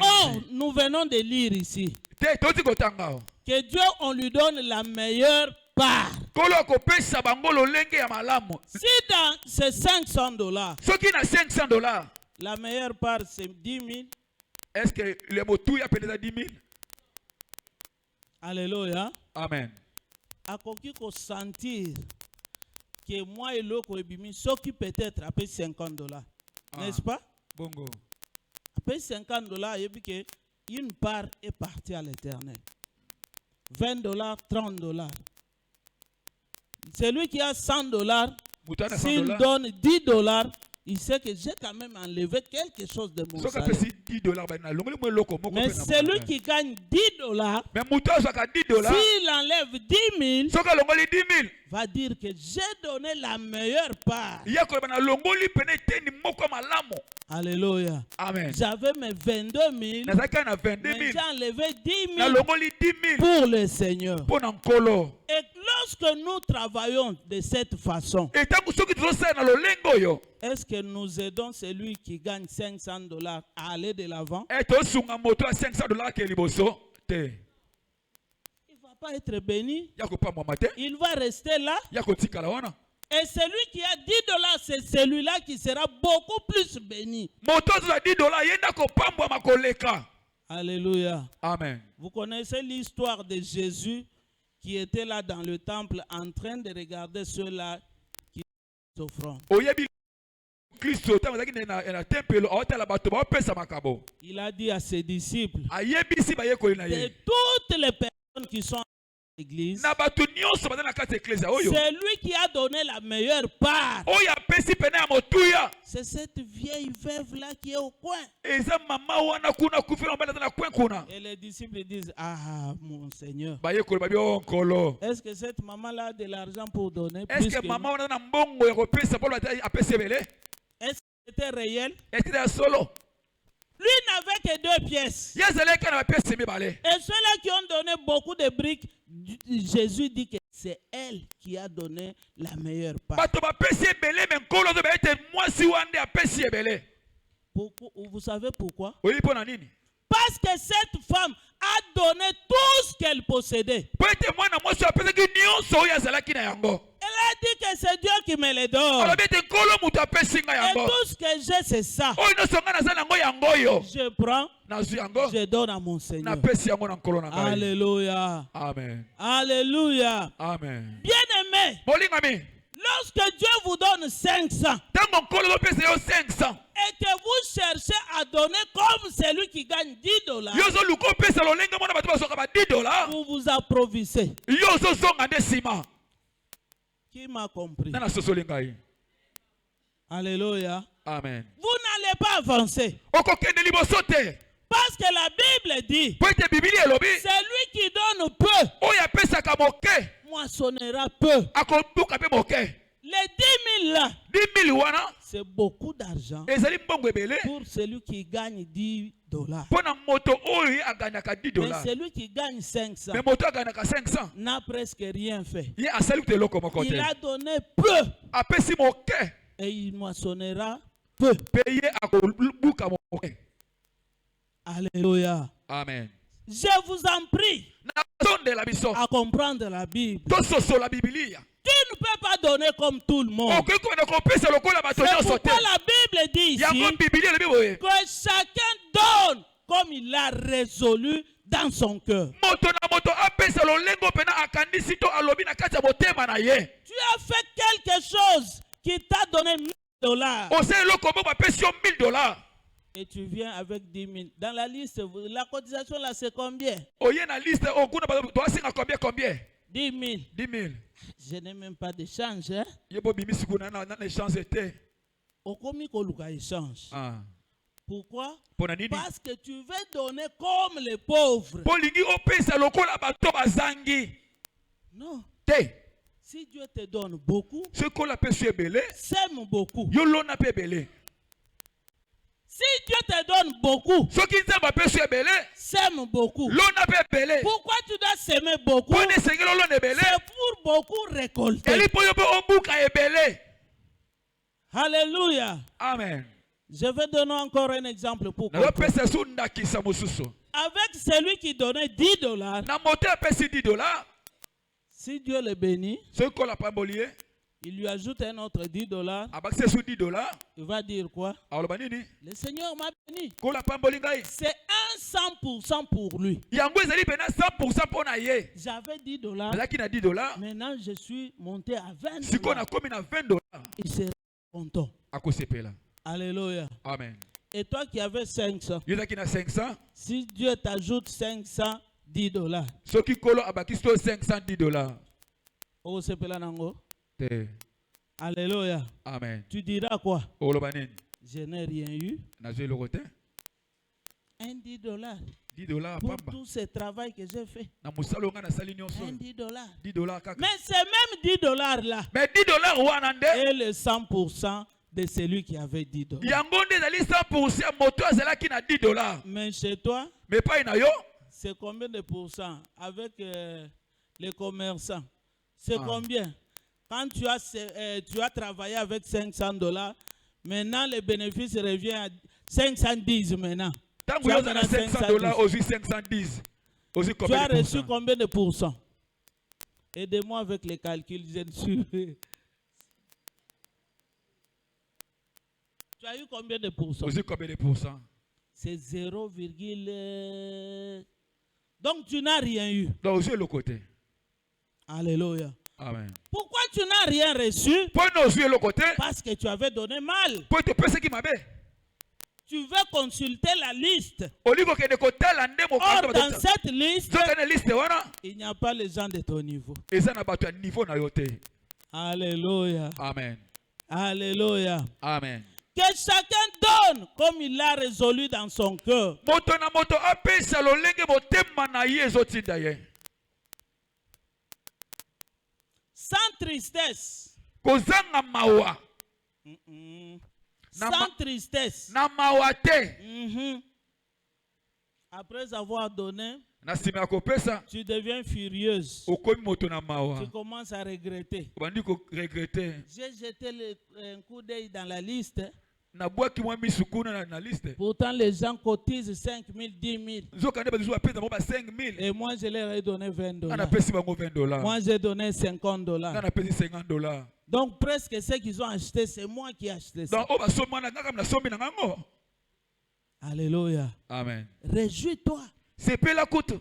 Oh, nous venons de lire ici Te toti kotanga. que Dieu, on lui donne la meilleure part. Kolo kopesa bango lolenge ya malamu. Si dans ces $500, Soki na $500, la meilleure part c'est 10 000. est-ce que le motu ya peneza 10 000? Alléluia. Amen. Akoki ko sentir que moi et l'autre ebimi, ce qui peut-être après $50, n'est-ce pas? Bongo. Après $50, il dit que une part est partie à l'éternel. $20, $30. Celui qui a $100, Mutana s'il $100. donne $10, il sait que j'ai quand même enlevé quelque chose de mon Soki salaire. apesi $10 bana longoli mo loko moko Mais pe na celui mwana. qui gagne $10, Mais mutu azwaka $10. s'il enlève 10 000, Soki alongoli 10 000. va dire que j'ai donné la meilleure part. Ya koloba na longoli pene teni moko malamu. Alléluia. Amen. J'avais mes 22 000, Nazalaki na 22 mais 000. j'ai enlevé 10 Na 000 longoli 10 000 pour le Seigneur. mpo na nkolo. Et lorsque nous travaillons de cette façon, Etango soki tozosala na lolenge oyo. est-ce que nous aidons celui qui gagne $500 à aller de l'avant? Tosunga moto ya $500 ke liboso te. Il ne va pas être béni. Ya kopamwama te. Il va rester là. Ya kotikala wana. Et celui qui a $10, c'est celui-là qui sera beaucoup plus béni. Moto azwa $10 yenda kopambwama koleka. Alléluia. Amen. Vous connaissez l'histoire de Jésus qui était là dans le temple en train de regarder ceux-là qui s'offrent. Oyebi Kristo tango azaki na tempelo aotala bato baopesa makabo. Il a dit à ses disciples, Ayebisi bayekoli na de ye. toutes les personnes qui sont dans l'église, Na bato nyonso baza na kati ya eklezia oyo. c'est lui qui a donné la meilleure part. Oyo apesi pene ya motuya. C'est cette vieille veuve-là qui est au coin. Eza mama wana kuna kufela mbala na kwen kuna. Et les disciples disent, ah mon Seigneur, Bayekoli babi onkolo. est-ce que cette maman-là a de l'argent pour donner Est-ce plus que que mama nous? wana na mbongo ya kopesa polo apesi ebele? Est-ce que c'était réel? Est-ce que solo? Lui n'avait que 2 pièces. Yazaleki na bapesi mibale. Et ceux-là qui ont donné beaucoup de briques, Jésus dit que c'est elle qui a donné la meilleure part. Bato bapesi ebele me nkolo zo baete mwasi wande apesi ebele. Pourquoi, vous savez pourquoi? Oyi mpo na nini? Parce que cette femme a donné tout ce qu'elle possédait. Po ete mwana mwasi apesaki nyonso oyo azalaki na yango. Elle a dit que c'est Dieu qui me les donne. Alobi ete nkolo mutu apesi nga Et yango. tout ce que j'ai, c'est ça. Oyo nyonso nga naza nango yango oyo. Je prends, Nazwi yango. je donne à mon Seigneur. Napesi yango na nkolo na ngai. Alléluia. Amen. Alléluia. Amen. Bien-aimé, Molingami. lorsque Dieu vous donne 500 Tango nkolo ozopesa yo 500. et que vous cherchez à donner comme celui qui gagne $10, Yo vissé. Yo ozozonga nde nsima. Qui m'a compris? Nana sosoli ngai. Alléluia. Amen. Vous n'allez pas avancer. Okokende liboso te. Parce que la Bible dit, Po ete Bibili elobi. celui qui donne peu, Oyo apesaka moke. moissonnera peu. Akobuka pe moke. Les 10 000 là, 10 000 wana. c'est beaucoup d'argent Ezali mbongo ebele. pour celui qui gagne $10. Pona moto oyo ye aganyaka Mais $10. celui qui gagne 500 Mais moto aganyaka 500. n'a presque rien fait. Ye asali te eloko moko Il te. a donné peu Apesi moke. et il moissonnera peu. Pe ye akobuka moke. Alléluia. Amen. Je vous en prie Na sonde la biso. à comprendre la Bible. To soso la Biblia. Tu ne peux pas donner comme tout le monde. Okoki kobanda kopesa lokola bato C'est nyonso te. pourquoi la Bible dit Yango ici Biblia elobi boye. que chacun donne comme il l'a résolu dans son cœur. Moto na moto apesa lolengo pena akandisi to alobi na kati ya motema na ye. Tu as fait quelque chose qui t'a donné $1000 Ose eloko moko bapesi yo $1000. et tu viens avec 10 000. Dans la liste, la cotisation là c'est combien? Oye na liste okuna bato toasinga combien? 10 000. 10 000. Je n'ai même pas d'échange. Hein? Yebo bimisi kuna na échange te. Okomi koluka échange. Ah. Pourquoi? Pona nini? Parce que tu veux donner comme les pauvres. Polingi opesa lokola bato bazangi. Non. Te. Si Dieu te donne beaucoup, Ce qu'on appelle sur ebele, sème beaucoup. yo lona pe ebele. Si Dieu te donne beaucoup, Ce qui nzamba appelle sur ebele, sème beaucoup. lona pe ebele. Pourquoi tu dois s'aimer beaucoup? Pone sengelo lona ebele. C'est pour beaucoup récolter. Eli po yo pe ombuka ebele. Alléluia. Amen. Je vais donner encore un exemple pour Na comprendre. pesa su ndakisa mosusu. Avec celui qui donnait $10, Na moto apesi $10. si Dieu le bénit, Ce qu'on a pambolié, il lui ajoute un autre $10, abakse su $10. il va dire quoi? Aloba nini? Le Seigneur m'a béni. Ko la pamboli ngai. C'est un 100% pour lui. Yango ezali pena 100% pona ye. J'avais $10, Alaki na $10. maintenant je suis monté à Siko na $20. komi na $20. Il sera content. Akosepela. Alléluia. Amen. Et toi qui avais 500, Yozaki na 500. si Dieu t'ajoute 500, $10, Soki kolo abakisi to $510. oh, c'est pela nango. Te. Alléluia. Amen. Tu diras quoi? Oloba nini? Je n'ai rien eu. Nazwe loko te. Un $10 $10 pour pamba. tout ce travail que j'ai fait. Na musalo nga na sali nyonso. Un $10. $10 kaka. Mais ces mêmes $10 là Mais $10 wana nde. et le 100% de celui qui avait $10. Yango nde ezali 100% moto azalaki na $10. Mais chez toi, Mais pas na yo. c'est combien de pourcents avec les commerçants? C'est Ah. combien? Quand tu as travaillé avec $500, maintenant le bénéfice revient à 510 maintenant. Tango Tu as yo na $500 aussi 510. Aussi Tu combien as de reçu pourcents? combien de pourcents? Aidez-moi avec les calculs, je ne suis. Tu as eu combien de pourcents? Aussi combien de pourcents? C'est 0, donc tu n'as rien eu. Donc aussi le côté. Alléluia. Amen. Pourquoi tu n'as rien reçu? Pour nous aussi le côté. Parce que tu avais donné mal. Pour te penser qui m'a bé. Tu veux consulter la liste. Oliko kende kotala ndemo Or, kando dans batata. cette liste, Zoka liste wana. il n'y a pas les gens de ton niveau. Eza na bato ya niveau na yote. Alléluia. Amen. Alléluia. Amen. Que chacun donne comme il l'a résolu dans son cœur. Moto na moto apesa lolenge motema na ye ezotinda ye. Sans tristesse. Kozanga mawa. Sans tristesse. Na mawa te. Après avoir donné, Na sima ya kopesa. tu deviens furieuse. Okomi moto na mawa. Tu commences à regretter. Obandi ko regretter. J'ai jeté un coup d'œil dans la liste. Na bwaki mwa misukuna na liste. Pourtant, les gens cotisent 5 000, 10 000. Zoka nde bazu apesa mo ba 5000. Et moi, je leur ai donné $20. Ana pesi bango $20. Moi, j'ai donné $50. Ana pesi $50. Donc, presque ce qu'ils ont acheté, c'est moi qui ai acheté ça. Donc oba somi na ngaka na somi na ngango. Alléluia. Amen. Réjouis-toi. C'est pe la coûte.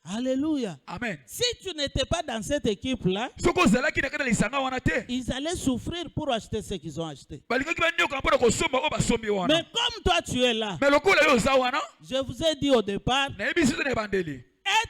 Alléluia. Amen. Si tu n'étais pas dans cette équipe-là, Soko zalaki na kana lisanga wana te. ils allaient souffrir pour acheter ce qu'ils ont acheté. Balingaki ba nyoka mpona kosomba oba somi wana. Mais comme toi, tu es là, Mais lokola yo za wana. je vous ai dit au départ, Na ebi sizo ne bandeli.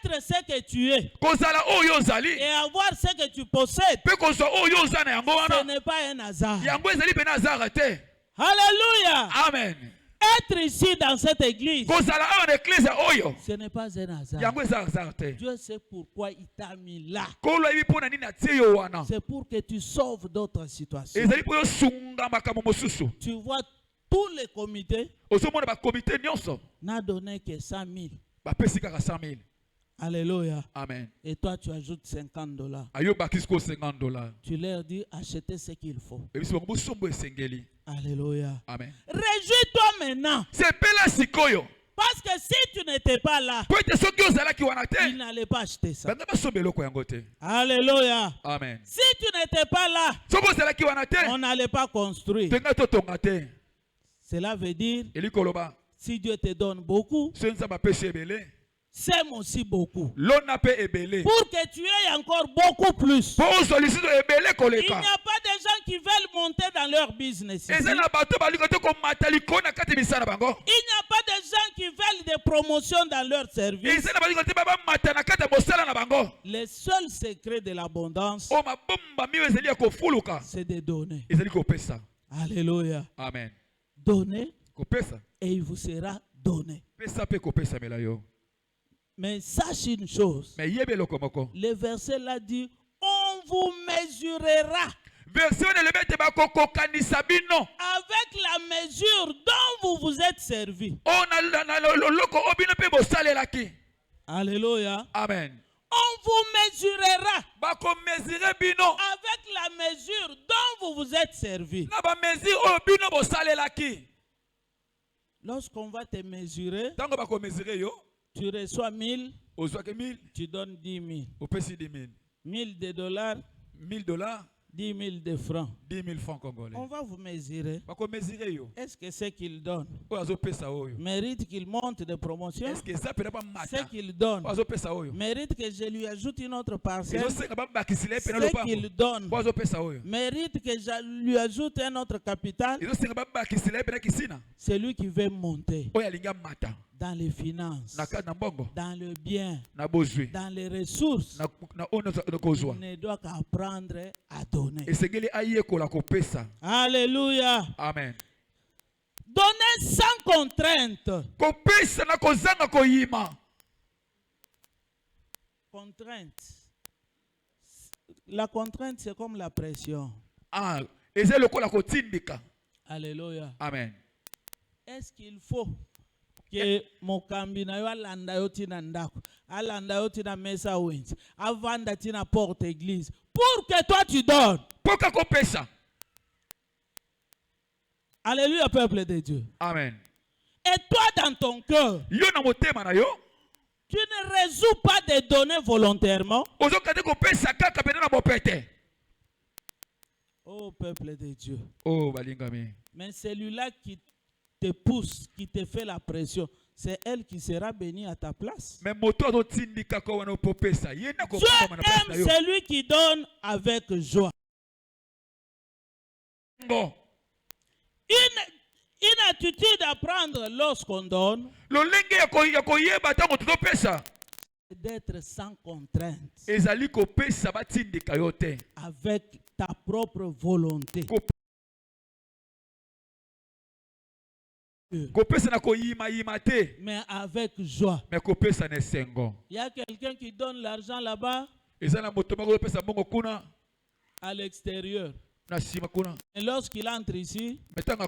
Être ce que tu es kozala oyo ozali et avoir ce que tu possèdes, mpe kozwa oyo oza na yango ce wana n'est pas un hasard. yango ezali mpe na azara te. Alléluia. Amen. Être ici dans cette église, kozala awa na eklise oyo ce n'est pas un hasard. yango eza azara te. Dieu sait pourquoi il t'a mis là. kolo ayebi mpo na nini atie yo wana C'est pour que tu sauves d'autres situations. ezali mpo yosunga makambo mosusu. Tu vois, tous les comités ozomona bakomite nyonso n'a donné que 100 000. bapesi kaka 100 000. Alléluia. Amen. Et toi, tu ajoutes $50. ayobakisi ko $50. Tu leur dis, achetez ce qu'il faut. ebisi bango bosombo esengeli. Alléluia. Amen. Réjouis-toi maintenant. sepela sikoyo Parce que si tu n'étais pas là, po ete soki ozalaki wana il te n'allait pas acheter ça. banga basomba eloko yango te. Alléluia. Amen. Si tu n'étais pas là, soki ozalaki wana te on n'allait pas construire. tenga totonga te. Cela veut dire, eli koloba si Dieu te donne beaucoup, soki nzambe apesi ebele sème aussi beaucoup. lona mpe ebele Pour que tu aies encore beaucoup plus. po ozwa lisusu ebele Il n'y koleka. a pas de gens qui veulent monter dans leur business ici. eza na bato balinga te komata likolo na kati ya misala na bango. Il n'y a pas de gens qui veulent des promotions dans leur service. eza na balinga te bamata na kati ya mosala na bango. Le seul secret de l'abondance, oyo mabomba miyo ezali ya kofuluka c'est de donner. ezali kopesa. Alléluia. Amen. Donnez Kopesa et il vous sera donné. pesa mpe kopesamela yo. Mais sache une chose. me yeba eloko moko. Le verset là dit, on vous mesurera version elebe ete bakokokanisa bino avec la mesure dont vous vous êtes servi. oyo na loloko oyo bino mpe bosalelaki. Alléluia. Amen. On vous mesurera bakomesire bino avec la mesure dont vous vous êtes servi. na bamesire oyo bino bosalelaki. Lorsqu'on va te mesurer, ntango bakomesire yo tu reçois 1000, ozwaki 1000 tu donnes 10 000. opesi 10 000. 1000 de dollars, $1000 10 000 de francs. 10 000 francs congolais. On va vous mesurer. bakomesire yo Est-ce que ce qu'il donne oyo azopesa oyo mérite qu'il monte de promotion? est-ce que eza pena Ce bamata qu'il donne oyo azopesa oyo mérite que je lui ajoute une autre parcelle? ezosenga babakisila ye pena Ce lopango qu'il donne oyo azopesa oyo mérite que je lui ajoute un autre capital? ezosenga babakisila ye pena kisina Celui qui veut monter oyo alingi amata dans les finances, na kati na mbongo dans le bien, na bozwi dans les ressources, na oyo nakozwa il ne doit qu'apprendre à donner. esengeli ayekola kopesa. Alléluia. Amen. Donner sans contrainte. kopesa na kozanga koyima. Contrainte. La contrainte, c'est comme la pression. eza lokola kotindika. Alléluia. Amen. Est-ce qu'il faut que mokambi na yo alanda yo tina ndako, alanda yo tina mesa wenzi, avanda tina porte église, pour que toi tu donnes? Poka kopesa. Alléluia, peuple de Dieu. Amen. Et toi dans ton cœur, Yo na motema na yo tu ne résous pas de donner volontairement. ozokande kopesa kaka pena na bopete. Oh peuple de Dieu. Oh balingami. Mais celui-là qui te pousse, qui te fait la pression, c'est elle qui sera bénie à ta place. Mais moto azotindika ko wana popesa ye na Dieu kopesa na place na aime yo. celui qui donne avec joie. Bon. Une attitude à prendre lorsqu'on donne, Lolenge ya koyeba tango tozopesa c'est d'être sans contrainte, ezali kopesa batindika yo te. avec ta propre volonté. Kopesa na koyima yima te. Mais avec joie. Mais kopesa na esengo. Il y a quelqu'un qui donne l'argent là-bas Eza na moto moko kopesa mbongo kuna à l'extérieur. na sima kuna. Et lorsqu'il entre ici, Metanga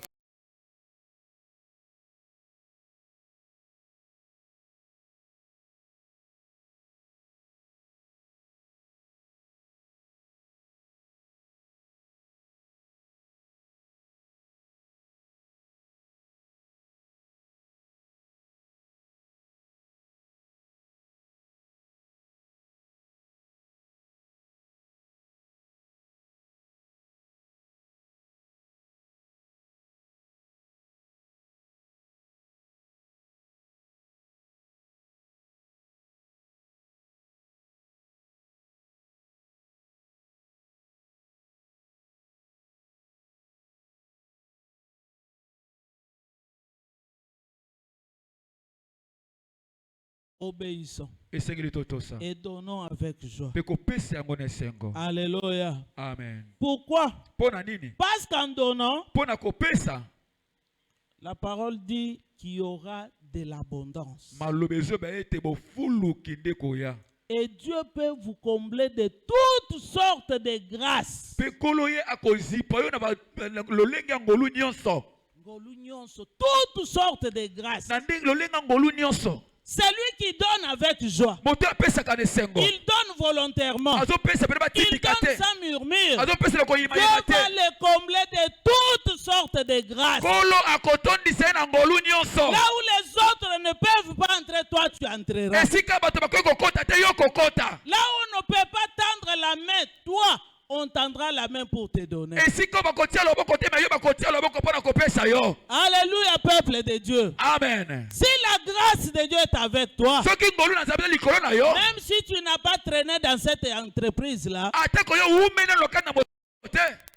Obéissons esengeli totosa et donnons avec joie. pe kopesa yango na esengo. Alléluia. Amen. Pourquoi? Pona nini? Parce qu'en donnant, Pona kopesa la parole dit qu'il y aura de l'abondance. malobezo ba ete bo fulu kinde koya. Et Dieu peut vous combler de toutes sortes de grâces. Pe kolo ye akozipa yo na ba lolenge ngolu nyonso. Ngolu nyonso, toutes sortes de grâces. Na ndenge lolenge ngolu nyonso. C'est lui qui donne avec joie. Moto apesa ka esengo. Il donne volontairement. Azo pesa pe ba Il titika donne te. sans murmure. Azo pesa le koyima Dieu yima va te. les combler de toutes sortes de grâces. Kolo akotondisa na ngolu nyonso. Là où les autres ne peuvent pas entrer, toi tu entreras. Esika bato bakoki kokota te yo kokota. Là où on ne peut pas tendre la main, toi, on tendra la main pour te donner. Esika bakotia loboko te me yo bakotia loboko pona kopesa yo. Alléluia, peuple de Dieu. Amen. Si la grâce de Dieu est avec toi, Soki ngolu na nzambe likolo na yo. même si tu n'as pas traîné dans cette entreprise-là, Ate ko yo umena lokana na mote.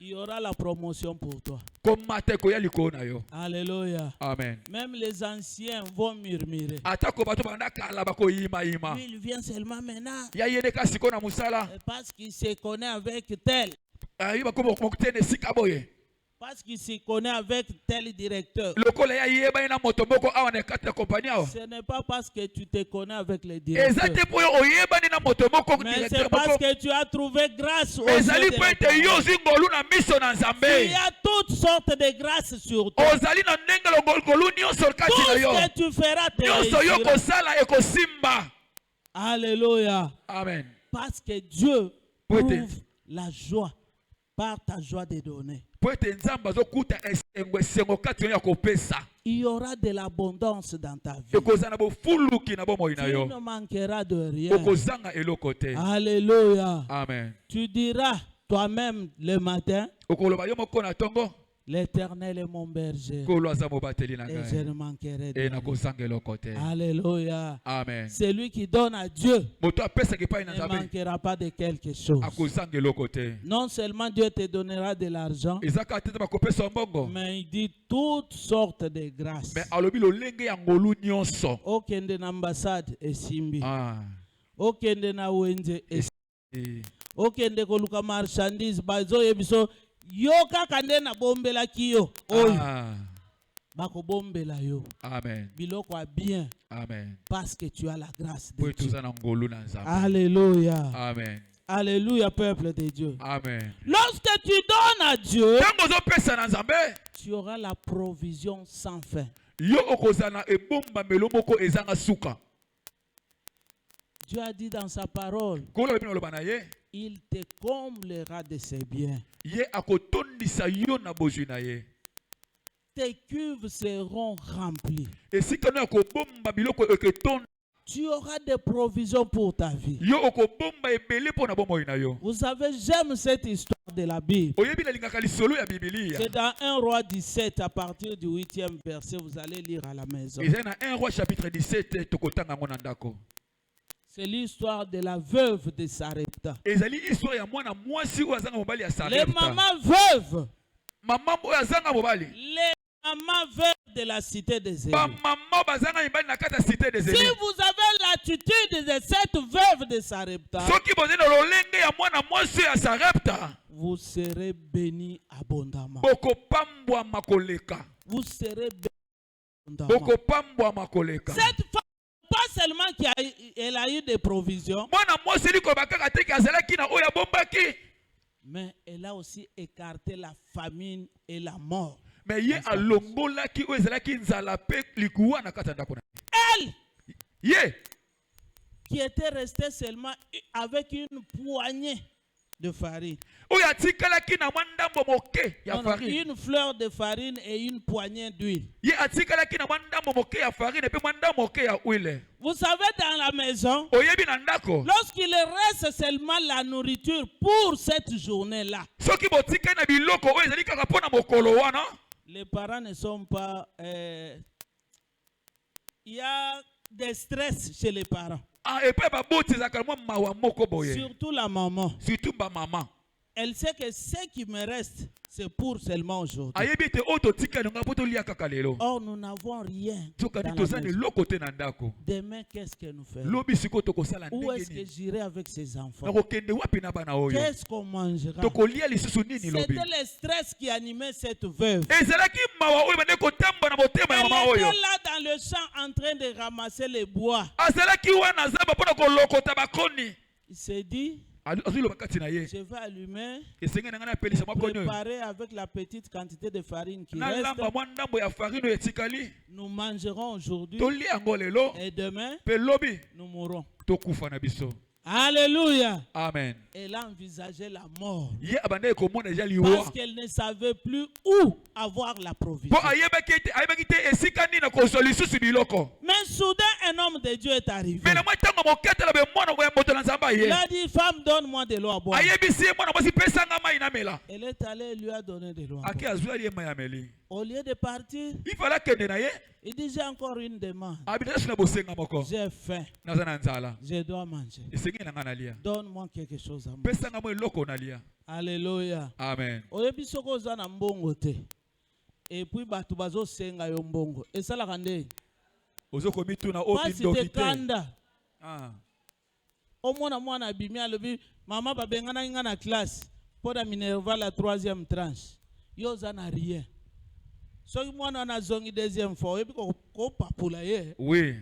il y aura la promotion pour toi. Komate ko ya likolo na yo. Alléluia. Amen. Même les anciens vont murmurer. Ata ko bato banda kala bako yima yima. Lui, il vient seulement maintenant Ya yene ka siko na musala. parce qu'il se connaît avec tel. Ayi bako mokutene sika boye. Parce qu'il se connaît avec tel directeur. Lokola ya yeba ina moto moko awa na kata compagnie awa. Ce n'est pas parce que tu te connais avec les Ezate directeurs. po yo oyeba ni na moto moko Mais c'est directeur parce moko. que tu as trouvé grâce aux yeux Ezali de po ete yo l'Éternel. zingolu na miso na Il Nzambe. y a toutes sortes de grâces sur toi. Ozali na ndenge ngolu nyonso Tout kati na yo. ce que tu feras te Nyonso yo réussira. kosala ekosimba. Alléluia. Amen. Parce que Dieu Poète. prouve la joie par ta joie de donner. Po ete Nzambe azokuta esengo kati ya kopesa. Il y aura de l'abondance dans ta vie. Ekozala na bofuluki na bomoi na Tu yo. ne manqueras de rien. Okozanga eloko te. Alléluia. Amen. Tu diras toi-même le matin, Okoloba yo moko na tongo. l'Éternel est mon berger Kolo aza mobateli na et je ngai. ne manquerai de E na rien. kozanga eloko te. Alléluia. Amen. Celui qui donne à Dieu Moto apesa ki pai na ne Nzambe. manquera pas de quelque chose. Akozanga eloko te. Non seulement Dieu te donnera de l'argent, Ezaka te bakopesa mbongo. mais il dit toutes sortes de grâces. Mais alobi lolenge ya ngolu nyonso. Okende na ambassade esimbi. Ah. Okende na wenze Eh. okende koluka marchandise bazoyebiso yo kaka nde na bombelaki yo oyo Ah. bakobombela yo Amen. biloko ya bien Amen. parce que tu as la grâce de Po Dieu. tuza na ngolu na Nzambe. Alléluia. Amen. Alléluia, peuple de Dieu. Amen. Lorsque tu donnes à Dieu, Tango ozopesa na Nzambe, tu auras la provision sans fin. yo okozala na ebombamelo moko ezanga suka. Dieu a dit dans sa parole, Kolo bino loba na ye, il te comblera de ses biens. ye akotondisa yo na bozwi na ye. Tes cuves seront remplies. Esika no akobomba biloko eketonda, Tu auras des provisions pour ta vie. yo okobomba ebele mpo na bomoi na yo. Vous savez, j'aime cette histoire de la Bible. Oyebi nalingaka lisolo ya Bibilia. C'est dans 1 Roi 17, à partir du 8e verset, vous allez lire à la maison. Ezali na 1 Roi chapitre 17 tokotanga ngo na ndako. C'est l'histoire de la veuve de Sarepta. Ezali histoire ya mwana mwasi oyo azanga mobali ya Les Sarepta. mamans veuves, Mama oyo azanga mobali. les mamans veuves de la cité des élus. Ba mama bazanga mibali na kata cité des Si élus. vous avez l'attitude de cette veuve de Sarepta, Soki bozali na lolenge ya mwana mwasi oyo ya Sarepta, vous serez bénis abondamment. bokopambwama koleka. Vous serez bénis abondamment. Bokopambwama koleka. Cette femme, pas seulement qu'elle a eu des provisions, Mwana mwasi likoba kaka te ki azalaki na oyo abombaki. mais elle a aussi écarté la famine et la mort. Mais ye alongolaki oyo ezalaki nzala pe likuwa na kati ya ndako na Elle, ye. qui était restée seulement avec une poignée de farine. Oyo atikalaki na mwa ndambo moke ya Non, non, farine. une fleur de farine et une poignée d'huile. Ye atikalaki na mwa ndambo moke ya farine pe mwa ndambo moke ya huile. Vous savez, dans la maison, Oyebi na ndako. lorsqu'il reste seulement la nourriture pour cette journée-là, Soki botika na biloko oyo ezali kaka mpona mokolo wana, les parents ne sont pas... il y a des stress chez les parents. ah epai baboti ezalaka mwa mawa moko boye. Surtout la maman. Surtout ba mama. Elle sait que ce qui me reste, c'est pour seulement aujourd'hui. ayebi te oto tika nanga poto lia kaka lelo. Or, nous n'avons rien. Soka dans ni la tozani maison. lokote na ndako. Demain, qu'est-ce que nous faisons? Lobi siko toko sala Où est-ce que ndenge ni. j'irai avec ces enfants? Nakokende wapi na bana oyo. Qu'est-ce qu'on mangera? Toko lia lisusu nini lobi. C'était le stress qui animait cette veuve. Ezalaki mawa oyo bande kotamba na motema ya Elle mama oyo. était là dans le champ en train de ramasser les bois. Azalaki wana zamba pona kolokota bakoni. Il s'est dit, Azuli bakati na ye. je vais allumer, Esenge na ngana pelisa makoni oyo. préparer avec la petite quantité de farine qui Na reste. lamba mwa ndambo ya farine oyo etikali. Nous mangerons aujourd'hui Tolia yango lelo. et demain, Pe lobi nous mourrons. tokufa na biso. Alléluia. Amen. Elle a envisagé la mort Ye abande komona deja parce liwa. qu'elle ne savait plus où avoir la provision. Po ayebaki te esika nini na kozwa lisusu biloko. Mais soudain, un homme de Dieu est arrivé. Mais na mwa ntango mokete la be mwana ya moto na nzamba Il ye. a dit, femme, donne-moi de l'eau à boire. Ayebisi ye mwana mwasi pesa nga mai na mela. Elle est allée et lui a donné de l'eau à Aki boire. azwi ali ye mai ya meli. Au lieu de partir, Il fallait kende na ye. il dit, j'ai encore une demande. Abida sina bosenga moko. J'ai faim. Naza na nzala. Je dois manger. Esengi na nga na lia. Donne-moi quelque chose à manger. Pesa nga mo eloko na lia. Alléluia. Amen. Oyebi soko oza na mbongo te. Et puis bato bazosenga yo mbongo. Esalaka ndenge. Ozo komituna o Pasi te bindokite. kanda. Ah. Omona mwana abimi alobi mama babengana nga na classe. Poda Minerva la 3e tranche. Yo oza na rien. Soki mwana na zongi 2e fois. Oyebi ko papula ye. Oui.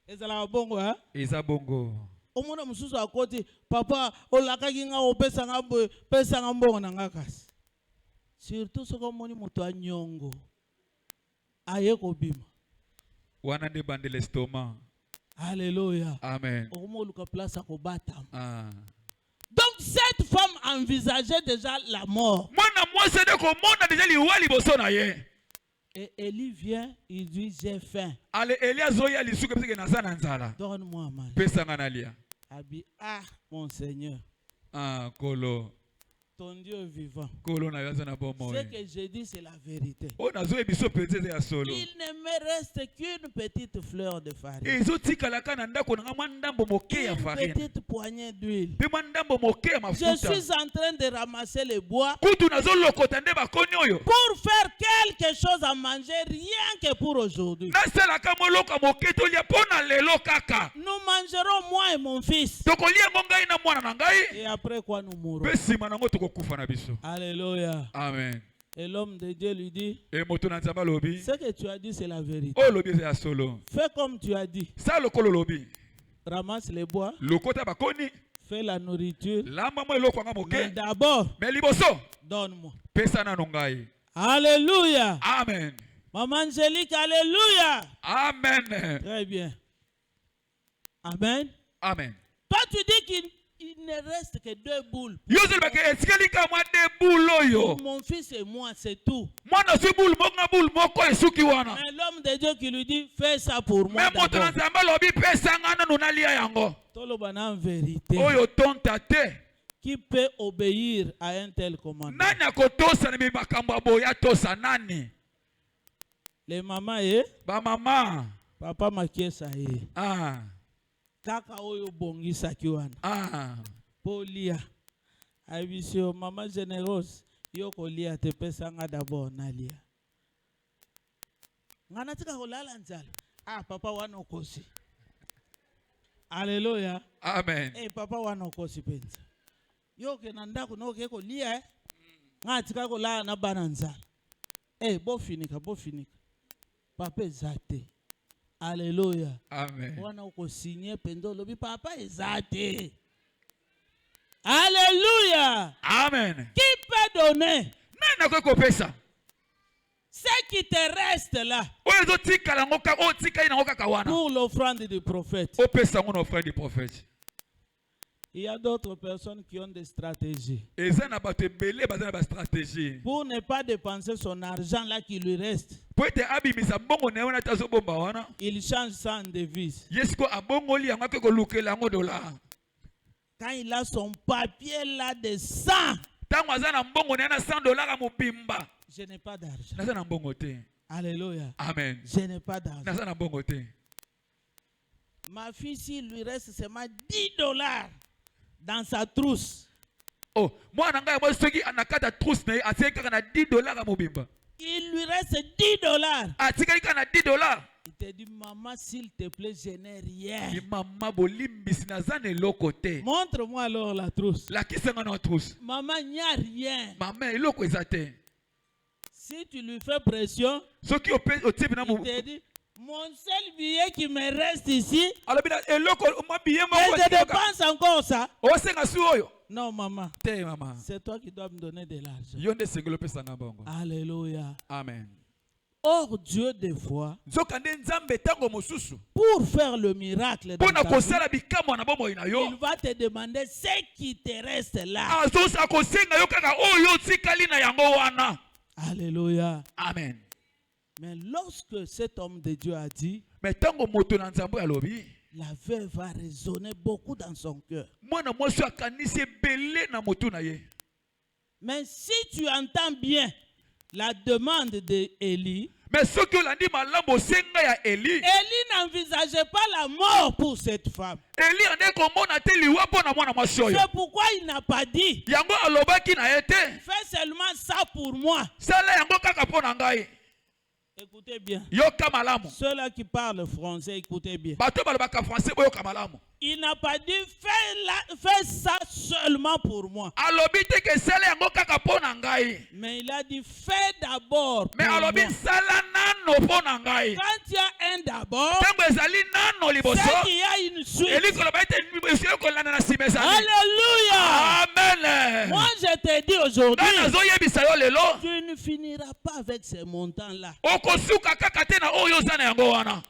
Ezalaka bongo ha? Eza bongo. Omona mususu akoti papa olakaki nga opesa nga boye pesa nga mbongo na nga kasi. Surtout soko moni moto anyongo. Aye kobima. Wana nde bande l'estomac. Alléluia. Amen. Omoluka place akobatama. Ah. Donc cette femme envisageait déjà la mort. Mwana mwasi de komona deja liwa liboso na ye. Et Élie vient, il dit j'ai faim. Ale Elia zoya lisuka pese na sana nzala. Donne-moi à manger. Pesa nga na lia. Abi, ah mon Seigneur, Ah, kolo. ton Dieu est vivant. Kolo na yaza na bomo. Ce que je dis c'est la vérité. O na zo ebiso petete ya solo. Il ne me reste qu'une petite fleur de farine. Ezo tikala kana ndako na mwa ndambo moke ya Une farine. petite poignée d'huile. Pe mwa ndambo moke ya Je mafuta. suis en train de ramasser les bois Kutu na zo lokota nde bakoni oyo. pour faire quelque chose à manger, rien que pour aujourd'hui. Na sala ka moloko moke to lia pona lelo kaka. Nous mangerons moi et mon fils. Toko lia ngai na mwana na ngai. Et après quoi nous mourrons. Pe sima nango toko kufa na biso. Alléluia. Amen. Et l'homme de Dieu lui dit, E moto na nzamba lobi. ce que tu as dit c'est la vérité. O lobi ya solo. Fais comme tu as dit. Sa lokolo lobi. Ramasse les bois, Lokota bakoni. fais la nourriture. Lamba mo eloko nga Mais moke. d'abord, Me liboso. donne-moi. Pesa na nongai. Alléluia. Amen. Maman Angélique, alléluia. Amen. Très bien. Amen. Amen. Toi, tu dis qu'il ne reste que 2 boules. Yozel bake esikeli ka mwa de bulo yo. Mon fils et moi, c'est tout. Mwana si bul monga bul moko esuki wana. Mais l'homme de Dieu qui lui dit, fais ça pour moi. Me moto na d'abord. nzamba lobi pesa nga nanu nalia yango. Tolobana en vérité. Oyo tonta te. Qui peut obéir à un tel commandement? Nani akotosa na makambo boya tosa nani? Les mamans et Ba mama. papa makiesa et Ah. kaka oyo bongisa kiwana. Ah. Polia. Aibisio mama généreuse. Yo kolia te pesa nga d'abord nalia. Ngana tika kolala nzala. Ah papa wana okosi. Alléluia. Amen. Eh papa wana okosi penza. Yo ke nanda ko no ke kolia Nga tika kolala na bana nzala. Eh bo finika. Papa ezate. Alléluia. Amen. Wana uko signé pendo lobi papa ezate. Alléluia. Amen. Qui peut donner Nani akoko pesa? ce qui te reste là Oyo zo tikala ngoka o tika ina ngoka kawana. pour l'offrande du prophète? O pesa ngono offrande du prophète. Il y a d'autres personnes qui ont des stratégies Eza na bato ebele baza na ba stratégie. pour ne pas dépenser son argent là qui lui reste. Po ete abimisa mbongo na wana tazo bomba wana. Il change ça en devise. Yesko abongoli yango ke kolukela yango dollar. Quand il a son papier là de 100, Tango aza na mbongo na $100 a mobimba. je n'ai pas d'argent. Naza na mbongo te. Alléluia. Amen. Je n'ai pas d'argent. Naza na mbongo te. Ma fille, s'il lui reste seulement $10 dans sa trousse, Oh, moi nanga moi soki anakata trousse na atika kana $10 à mobimba. Il lui reste $10. Atika kana $10. Il te dit, maman, s'il te plaît, je n'ai rien. Di maman bolimbisi nazane lokote. Montre-moi alors la trousse. La kisanga na trousse. Maman, il n'y a rien. Maman eloko ezate. Si tu lui fais pression, Soki otipe na il te dit, mon seul billet qui me reste ici, alors bina eloko ma billet et je dépense encore ça. osenga su oyo. Non, maman. Te maman. C'est toi qui dois me donner de l'argent. Yonde sengelo pesa nga bongo. Alléluia. Amen. Or, Dieu, des fois, Nzokande nzambe tango mosusu. pour faire le miracle dans Pona ta vie, kosala bikamwa na bomoi na yo. il va te demander ce qui te reste là. Azosa kosenga yo kaka oyo tikali na yango wana. Alléluia. Amen. Mais lorsque cet homme de Dieu a dit, Mais tango moto na nzambe alobi, la veuve a résonné beaucoup dans son cœur. mwana mwasi akanisi ebele na motu na ye. Mais si tu entends bien la demande d'Élie, Mais soki olandi malamu osenga ya Eli, Élie n'envisageait pas la mort pour cette femme. Eli ande komona te liwa mpona mwana mwasi oyo. C'est pourquoi il n'a pas dit, Yango alobaki na ye te. fais seulement ça pour moi. Sala yango kaka mpona ngai. Écoutez bien. Yoka malamu. Ceux-là qui parlent français, écoutez bien. Bato balobaka français boyoka malamu. Il n'a pas dit, fais ça seulement pour moi. Alobi te ke sala yango kaka mpona ngai. Mais il a dit, fais d'abord pour Mais moi. alobi sala nano mpona ngai. Quand il y a un d'abord, Tango ezali nano liboso. c'est qu'il y a une suite. Eli koloba ete esili kolanda na nsima ezali. Alléluia. Amen. Moi, je te dis aujourd'hui, Ngai nazoyebisa yo lelo. tu ne finiras pas avec ces montants-là. Okosuka kaka te na oyo oza na yango wana.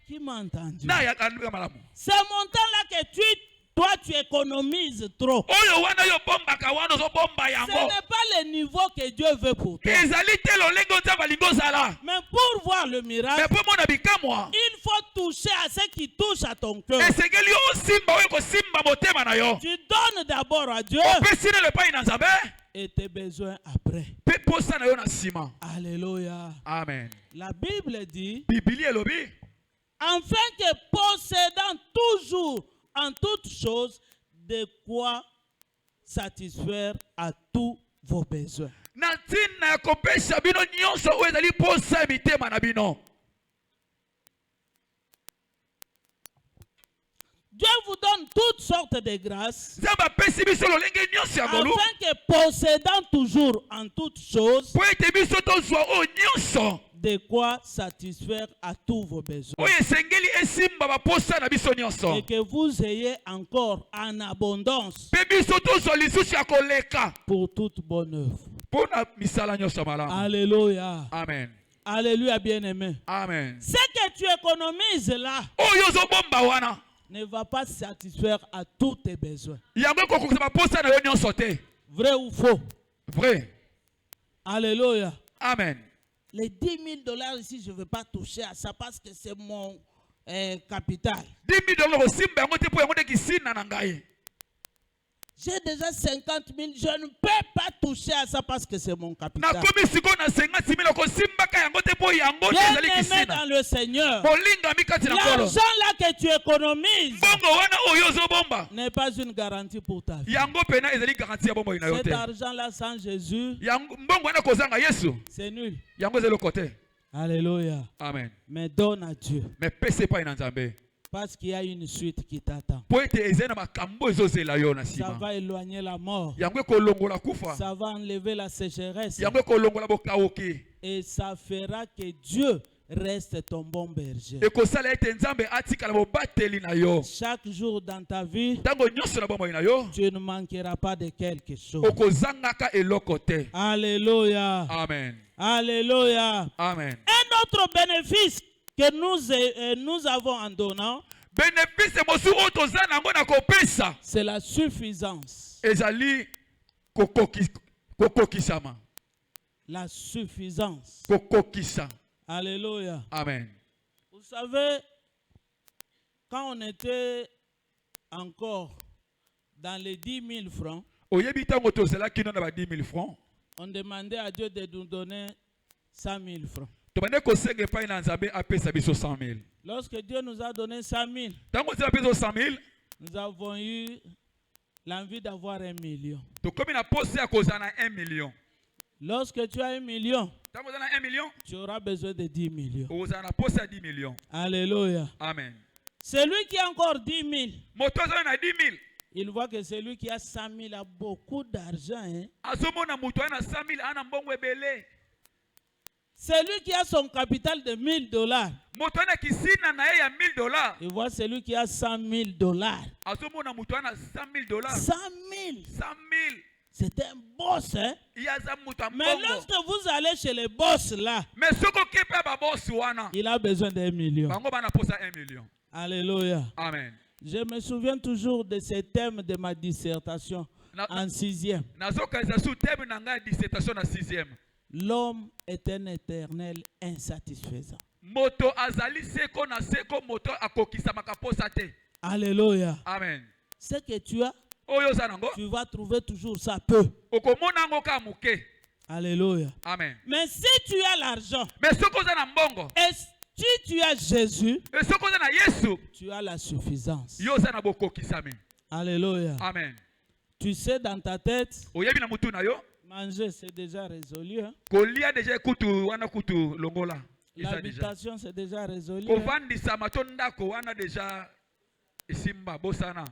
Qui m'a entendu? Na ya kanduka malamu. Ces montants-là que toi, tu économises trop. Oyo wana yo bombaka wana ozobomba Ce yango. n'est pas le niveau que Dieu veut pour toi. Ezali te lolenge nzambe alingi ozala. Mais pour voir le Mais miracle, mpo mona bikamwa. il faut toucher à ce qui touche à ton cœur. Esengeli osimba oyo kosimba motema na yo. Tu donnes d'abord à Dieu Opesi na lepai na nzambe. et tes besoins après. Mpe posa na yo na nsima. Alléluia. Amen. La Bible dit, Bibili elobi. afin que possédant toujours en toutes choses de quoi satisfaire à tous vos besoins. Na ntina ya kopesa bino nyonso oyo ezali posa ya mitema na bino. Dieu vous donne toutes sortes de grâces, Nzambe apesi biso lolenge nyonso ya ngolu. afin que possédant toujours en toutes choses Po ete biso tozwa oyo nyonso de quoi satisfaire à tous vos besoins. oyo esengeli esimba baposa na biso nyonso. Et que vous ayez encore en abondance Mpe biso tozwa lisusu ya koleka pour toute bonne œuvre. mpo na misala nyonso ya malamu. Alléluia. Amen. Alléluia, bien-aimé. Amen. Ce que tu économises là Oyo ozobomba wana ne va pas satisfaire à tous tes besoins. yango ekokokisa baposa na yo nyonso te. Vrai ou faux? Vrai. Alléluia. Amen. Les $10,000 ici, je ne vais pas toucher à ça parce que c'est mon capital. 10 000 kosimba yango te mpo yango nde kisina na ngai. J'ai déjà 50 000, je ne peux pas toucher à ça parce que c'est mon capital. Nakomi sikoyo na 50 000 kosimbaka yango te mpo yango nde ezali Bien-aimé kisina. dans le Seigneur, Bolingami kati na nkolo. l'argent là que tu économises Mbongo wana oyo ozobomba n'est pas une garantie pour ta vie. yango pena ezali garanti ya bomoi na yo Cet te. argent là sans Jésus, Yango mbongo wana kozanga Yesu c'est nul. yango ezali loko te. Alléluia. Amen. Mais donne à Dieu Mais pesa epai na nzambe parce qu'il y a une suite qui t'attend. mpo ete ezali na makambo ezozela yo na Ça nsima. va éloigner la mort. Yango ekolongola kufa. Ça va enlever la sécheresse. Yango ekolongola bokaoki. Et ça fera que Dieu reste ton bon berger. Ekosala ete nzambe atikala bobateli na yo. Chaque jour dans ta vie, Ntango nyonso na bomoi na yo tu ne manqueras pas de quelque chose. okozangaka eloko te. Alléluia. Amen. Alléluia. Amen. Un autre bénéfice que nous avons en donnant, Bénéfice mosu oyo toza nango na kopesa c'est la suffisance. ezali kokokisama. La suffisance. Kokokisa. Alléluia. Amen. Vous savez, quand on était encore dans les 10 000 francs, Oyebi ntango tozalaki na ba 10 000 francs. on demandait à Dieu de nous donner 100 000 francs. Tobande kosenga epai na nzambe apesa biso 100 000. Lorsque Dieu nous a donné 100 000, Ntango nzambe apesa 100 000, nous avons eu l'envie d'avoir 1 million. tokomi na posa ya kozala na 1 million. Lorsque tu as 1 million, Ntango ozala na 1 million, tu auras besoin de 10 millions. ozala na posa ya 10 millions. Alléluia. Amen. Celui qui a encore 10 000, Moto azala na 10 000. il voit que celui qui a 100 000 a beaucoup d'argent. Hein? Azomona mutu ana 100 000 ana mbongo ebele. Celui qui a son capital de $1000, Moto ana kisina na ye ya $1000. il voit celui qui a $100,000. Azomona mutu ana $100,000. 100 000. 100 000. C'est un boss. Hein? Yaza mutu Mais mbongo. lorsque vous allez chez les boss là, Mais soko kepa ba boss wana. il a besoin d'1 million. Bango bana posa 1 million. Alléluia. Amen. Je me souviens toujours de ce thème de ma dissertation en 6e. Nazoka sous thème na nga dissertation na 6e. L'homme est un éternel insatisfaisant. Moto azali seko na seko moto akokisa makaposa te. Alléluia. Amen. Ce que tu as, Oyo zanango. tu vas trouver toujours ça peu. Okomona ngo ka muke. Alléluia. Amen. Mais si tu as l'argent, Mais soko za na mbongo. et si tu as Jésus, Et soko za na Yesu. tu as la suffisance. Yo za na bokokisame. Alléluia. Amen. Tu sais dans ta tête, Oyebi na mutu na yo. manger c'est déjà résolu. Hein? Kolia deja kutu wana kutu longola. Isa deja. L'habitation c'est déjà résolu. Hein? Kovandisa matonda ko wana deja isimba bosana.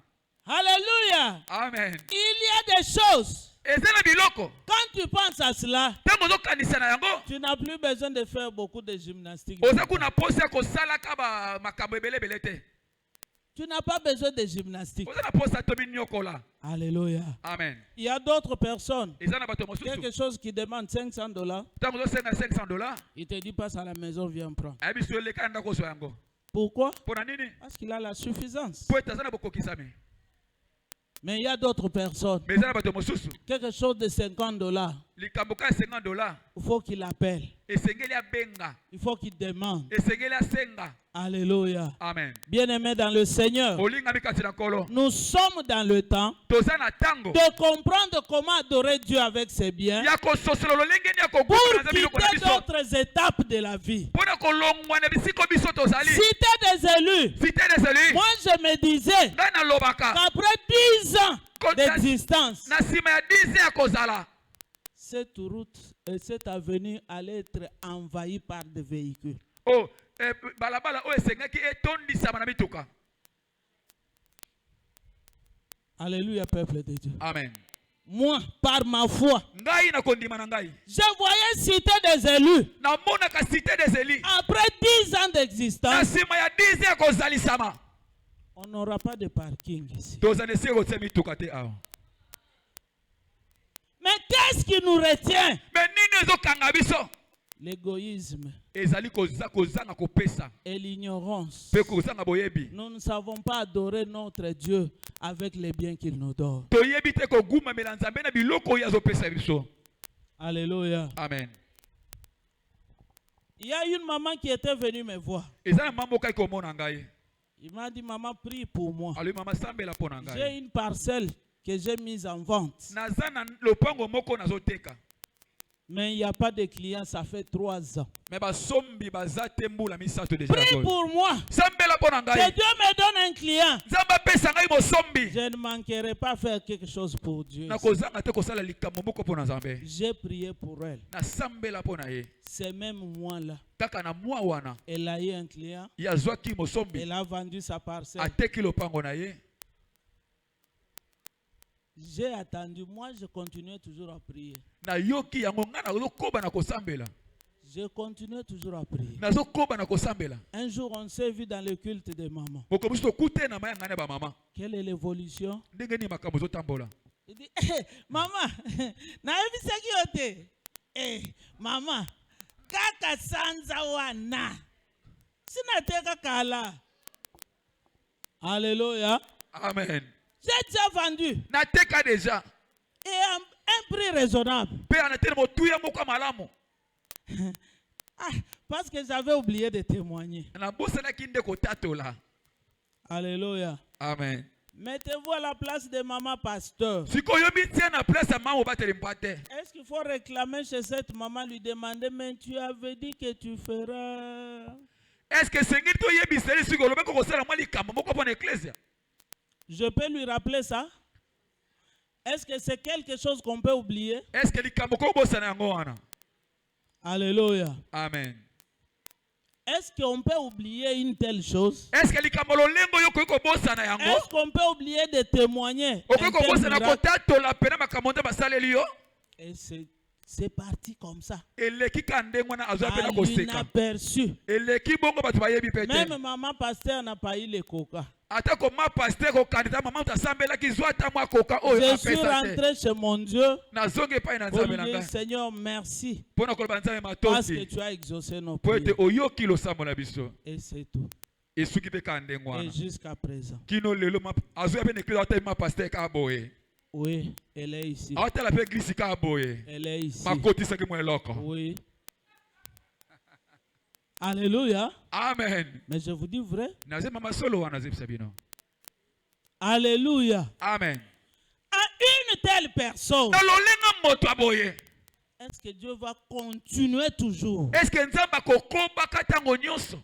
Alléluia. Amen. Il y a des choses. Ezana biloko. Quand tu penses à cela, Tango zo kanisa na yango. tu n'as plus besoin de faire beaucoup de gymnastique. Oza kuna posa ko sala ka ba makambo ebele belete. Tu n'as pas besoin de gymnastique. Oza na posa tobi nyokola. Alléluia. Amen. Il y a d'autres personnes. Ezana bato mosusu. Quelque chose qui demande $500. Tango zo senga $500. Il te dit passe à la maison, viens prendre. Abi so le kanda ko so yango. Pourquoi? Pona nini? Parce qu'il a la suffisance. Po etazana bokokisame. Mais il y a d'autres personnes. Mais ezana bato mosusu. Quelque chose de $50. Likambo ka $50. Il faut qu'il appelle. Esengeli abenga. Il faut qu'il demande. Esengeli asenga. Alléluia. Amen. Bien-aimés dans le Seigneur, Olinga mikati na kolo. nous sommes dans le temps Toza na tango. de comprendre comment adorer Dieu avec ses biens Ya ko sosolo lolenge ni ya ko pour gumana za biloko na quitter biso. d'autres étapes de la vie. Pona ko longwa na bisiko biso tozali. Cité des élus. Cité des élus. Moi, je me disais Nga na lobaka. qu'après 10 ans d'existence, Na sima ya 10 ans ya kozala. cette route et cette avenue allait être envahie par des véhicules. Oh, balabala o esengaki etondisama na mituka. Alléluia, peuple de Dieu. Amen. Moi, par ma foi, Ngai na kondima na ngai. je voyais cité des élus. Na mona ka cité des élus. Après 10 ans Na d'existence, sima ya 10 ans ya kozalisama. on n'aura pas de parking ici. Tozane se ko mituka te awa. Mais qu'est-ce qui nous retient? Mais nini ezokanga biso? L'égoïsme Ezali kozanga kopesa. et l'ignorance. Pe kozanga boyebi. Nous ne savons pas adorer notre Dieu avec les biens qu'il nous donne. Toyebi te ko guma melanzambe na biloko ya zopesa biso. Alléluia. Amen. Il y a une maman qui était venue me voir. Ezana mambo kai ko mona ngai. Il m'a dit, maman, prie pour moi. Ali mama sambela pona ngai. J'ai une parcelle que j'ai mise en vente. Nazana lopango moko nazoteka. Mais il n'y a pas de clients, ça fait 3 ans. Mais basombi bazate mbula misato déjà. Prie pour moi. Sambela pona Que ngai. Dieu me donne un client. Nzamba pesa ngai bosombi. Je ne manquerai pas faire quelque chose pour Dieu. Na kozanga te kosala likambo moko pona Nzambe. J'ai prié pour elle. Na sambela pona ye. C'est même moi là. Kaka na mwa wana. Elle a eu un client. Ya zwaki mosombi. Elle a vendu sa parcelle. Ateki lopango na ye. J'ai attendu. Moi, je continuais toujours à prier. Na yoki yango nga na koba na kosambela. Je continuais toujours à prier. Na koba na kosambela. Un jour, on s'est vu dans le culte de maman. Mokomusi to kute na maya ngane ba mama. Quelle est l'évolution? Ndenge ni makambo zo tambola. Il dit, maman, naebi sekiote. Maman, kaka sanza wana. Sinateka kala. Alléluia. Amen. J'ai déjà vendu. Na teka déjà. Et à un prix raisonnable. Pe anatele motuya moko malamu. Parce que j'avais oublié de témoigner. Na bosana kinde ko tatola. Alléluia. Amen. Mettez-vous à la place de maman pasteur. Siko yobi tia na place ya mama bateli mpate. Est-ce qu'il faut réclamer chez cette maman, lui demander, mais tu avais dit que tu feras. Est-ce que sengi to yebi seli siko lobe ko sala mwa likambo moko pona ecclesia? Je peux lui rappeler ça? Est-ce que c'est quelque chose qu'on peut oublier? Est-ce que likambo ko bosana yango wana? Alléluia. Amen. Est-ce qu'on peut oublier une telle chose? Est-ce que likambo lolengo yo ko bosana yango? Est-ce qu'on peut oublier de témoigner? Oko ko bosana ko tatola pena makambo nde basaleli yo? Et c'est parti comme ça. Eleki kande ngwana azwa pena À ko seka. l'inaperçu. Eleki bongo batu bayebi pete. Même maman pasteur n'a pas eu le coca. Ata ko ma pasteur ko kandida maman tasambela ki zwa ta mwa koka oyo Je apesa suis te. rentré chez mon Dieu. Na zonge pa ina Pour nzambe lui na dire, ngai. Seigneur, merci. Pona ko banzambe Parce que matosi. tu as exaucé nos Po ete prières. oyoki losambo na biso. Et c'est tout. Esuki pe kande Et ngwana. jusqu'à présent. Kino lelo ma azwa pe nekli ata ma pasteur ka boye. Oui, elle est ici. Ata la pe glisi ka boye. Elle est ici. Makoti saki mo eloko. Oui. Alléluia. Amen. Mais je vous dis vrai. Naze mama solo wana zepsa bino. Alléluia. Amen. À une telle personne, Na lolenga moto aboye. est-ce que Dieu va continuer toujours Est-ce que nzamba kokoba katango nyonso?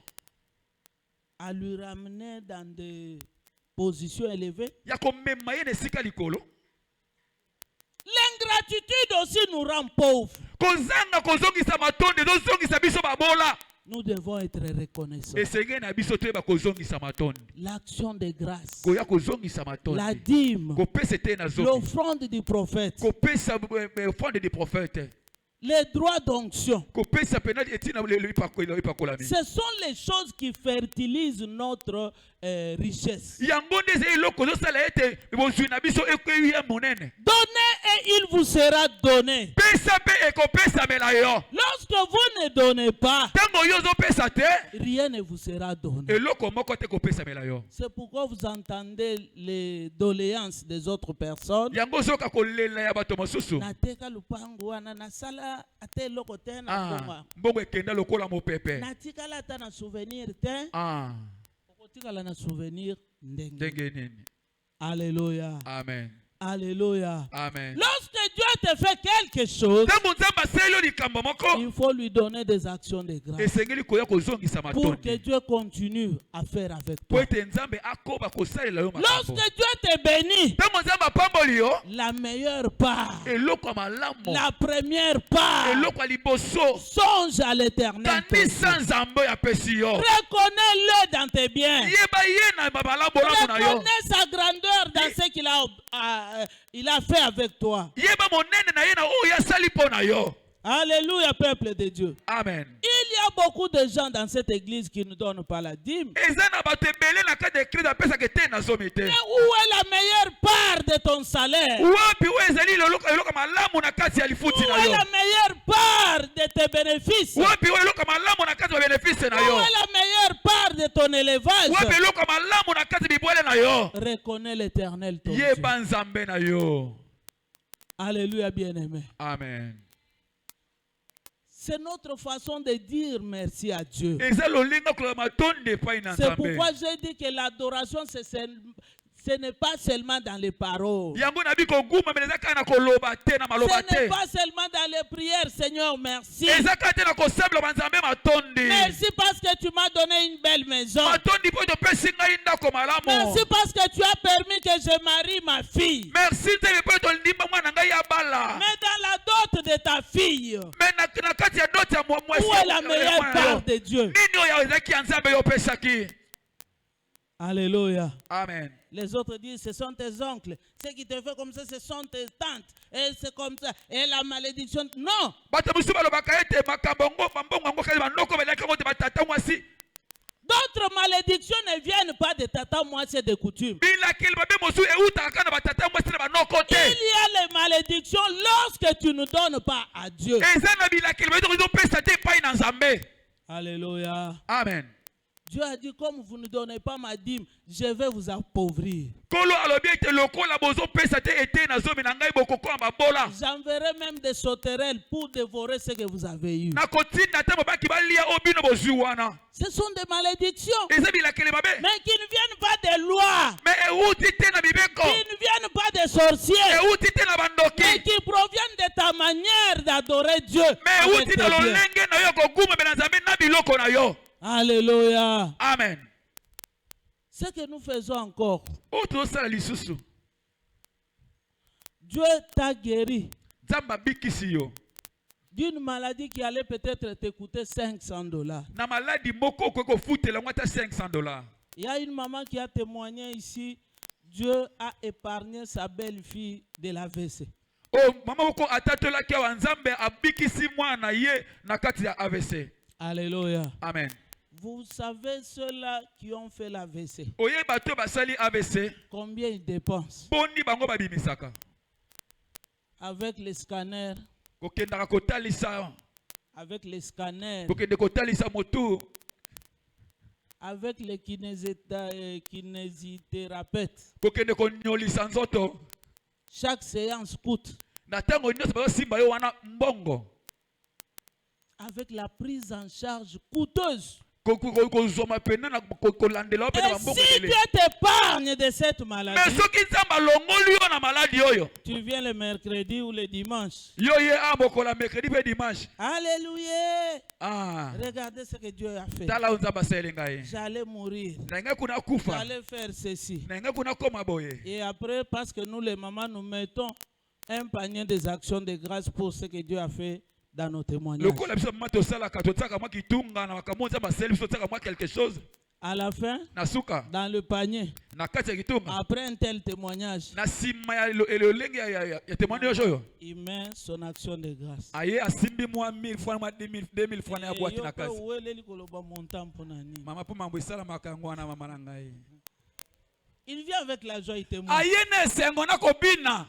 à lui ramener dans des positions élevées? Ya komema ye na esika likolo. L'ingratitude aussi nous rend pauvres. Kozanga kozongisa matonde zozongisa biso babola. Nous devons être reconnaissants. Esenge na biso toyeba kozongisa matonde. L'action de grâce, Koya kozongisa matonde. la dîme, Kopesa te na zomi. l'offrande du prophète, Kopesa offrande des prophètes. les droits d'onction. Kopesa pena etina le ipakolami. Ce sont les choses qui fertilisent notre richesse. Yango nde ezali eloko ozosala ete bozwi na biso ekweyi ya monene. Donnez et il vous sera donné. Pesa pe ekopesamela yo. Lorsque vous ne donnez pas, Tango yo ozopesa te, rien ne vous sera donné. eloko moko te kopesamela yo. C'est pourquoi vous entendez les doléances des autres personnes. Yango ozoka kolela ya bato mosusu. Nateka lupango wana nasala ate eloko te na Ah, konga. mbongo ekenda lokola mopepe. Natikala ata na souvenir te. Ah, Okotikala na souvenir ndenge. ndenge nini? Alléluia. Amen. Alléluia. Amen. Lorsque Dieu te fait quelque chose, Tango nzambe asali yo likambo moko, il faut lui donner des actions de grâce esengeli koya kozongisa pour que matonde. Dieu continue à faire avec Po toi. ete nzambe akoba kosalela yo makambo. Lorsque Dieu te bénit, Tango nzambe apamboli yo, la meilleure part, eloko ya malamu, la première part, eloko ya liboso, songe à l'éternel. ton Dieu. kanisa nzambe oyo apesi yo. Reconnais-le dans tes biens. Yeba ye na babala bolamu na yo. Reconnais sa grandeur dans ce qu'il a fait avec toi. Yeba monene na ye na oyo asali mpo na yo. Alléluia, peuple de Dieu. Amen. Il y a beaucoup de gens dans cette église qui ne donnent pas la dîme. Eza na bato ebele na kati ya eklise apesaka te na zomi te. Mais où est la meilleure part de ton salaire? Wapi oyo ezali eloko malamu na kati ya lifuti Où na est yo? la meilleure part de tes bénéfices? Wapi oyo eloko malamu na kati ya benefice na Où yo? est la meilleure part de ton élevage? Wapi eloko malamu na kati ya bibwele na yo? Reconnais l'éternel ton Dieu. Yeba nzambe na yo. Alléluia, bien-aimé. Amen. C'est notre façon de dire merci à Dieu. Eza lolinga kola matonde epai na C'est nzambe. pourquoi j'ai dit que l'adoration, ce n'est pas seulement dans les paroles. Yango na biko guma meleza kana koloba te na maloba Ce n'est te. pas seulement dans les prières, Seigneur, merci. Eza kate na kosambela banzambe matonde. Merci parce que tu m'as donné une belle maison. Matondi po topesi ngai ndako malamu. Merci parce que tu as permis que je marie ma fille. Merci te po tolindimba mwana ngai ya bala. Mais dans la dot de ta fille, Mais na kati ya doti ya mwasi. où est la meilleure part de Dieu? Nini oyo ezaki ya nzambe yo opesaki? Alléluia. Amen. Les autres disent, ce sont tes oncles. Ce qui te fait comme ça, ce sont tes tantes. Et c'est comme ça. Et la malédiction. Non. Bato musu balobaka ete makambo ngo mambongo ngo kali banoko belaki ngo te batata mwasi. D'autres malédictions ne viennent pas de tata moitié c'est de coutume. Bila kili babe musu euta kana batata mwasi na banoko Il te. y a les malédictions lorsque tu ne donnes pas à Dieu. Eza na bila kili babe ko pesa te pai na nzambe. Alléluia. Amen. Dieu a dit, comme vous ne donnez pas ma dîme, je vais vous appauvrir. Kolo alobi ete lokola bozo pesa te ete na zomi na ngai bokoko ba bola. J'enverrai même des sauterelles pour dévorer ce que vous avez eu. Na kotinda te bobaki balia obino bozwi wana. Ce sont des malédictions. Eza bila kili babe. Mais qui ne viennent pas des lois. Mais euti te na bibeko. Qui ne viennent pas des sorciers. Euti te na bandoki. Mais qui proviennent de ta manière d'adorer Dieu. Mais avec euti tes na biens. lolenge na yo koguma be na nzambe na biloko na yo. Alléluia. Amen. Ce que nous faisons encore, O to sala lisusu. Dieu t'a guéri Nzambe abikisi yo. d'une maladie qui allait peut-être te coûter $500. Na maladie moko ko futela ngata $500. Il y a une maman qui a témoigné ici. Dieu a épargné sa belle-fille de l'AVC. Oh, maman ko atatola ki wa Nzambe abikisi mwana ye na kati ya AVC. Alléluia. Amen. Vous savez ceux-là qui ont fait l'AVC, Oye bato basali AVC. combien ils dépensent Boni bango babimisaka. avec les scanners, Kokendaka kotalisa. avec les scanners, Kokende kotalisa motu. avec les kinésithérapeutes. Kokende konyolisa nzoto. Chaque séance coûte. Na tango nyonso basimba yo wana mbongo. Avec la prise en charge coûteuse. Et Et si Dieu t'épargne de cette maladie, tu viens le mercredi ou le dimanche. Alléluia. Regardez ce que Dieu a fait. J'allais mourir. J'allais faire ceci. Et après, parce que nous les mamans, nous mettons un panier des actions de grâce pour ce que Dieu a fait dans nos témoignages. À la fin, dans le panier, après un tel témoignage, il met son action de grâce. Il vient avec la joie, il témoigne.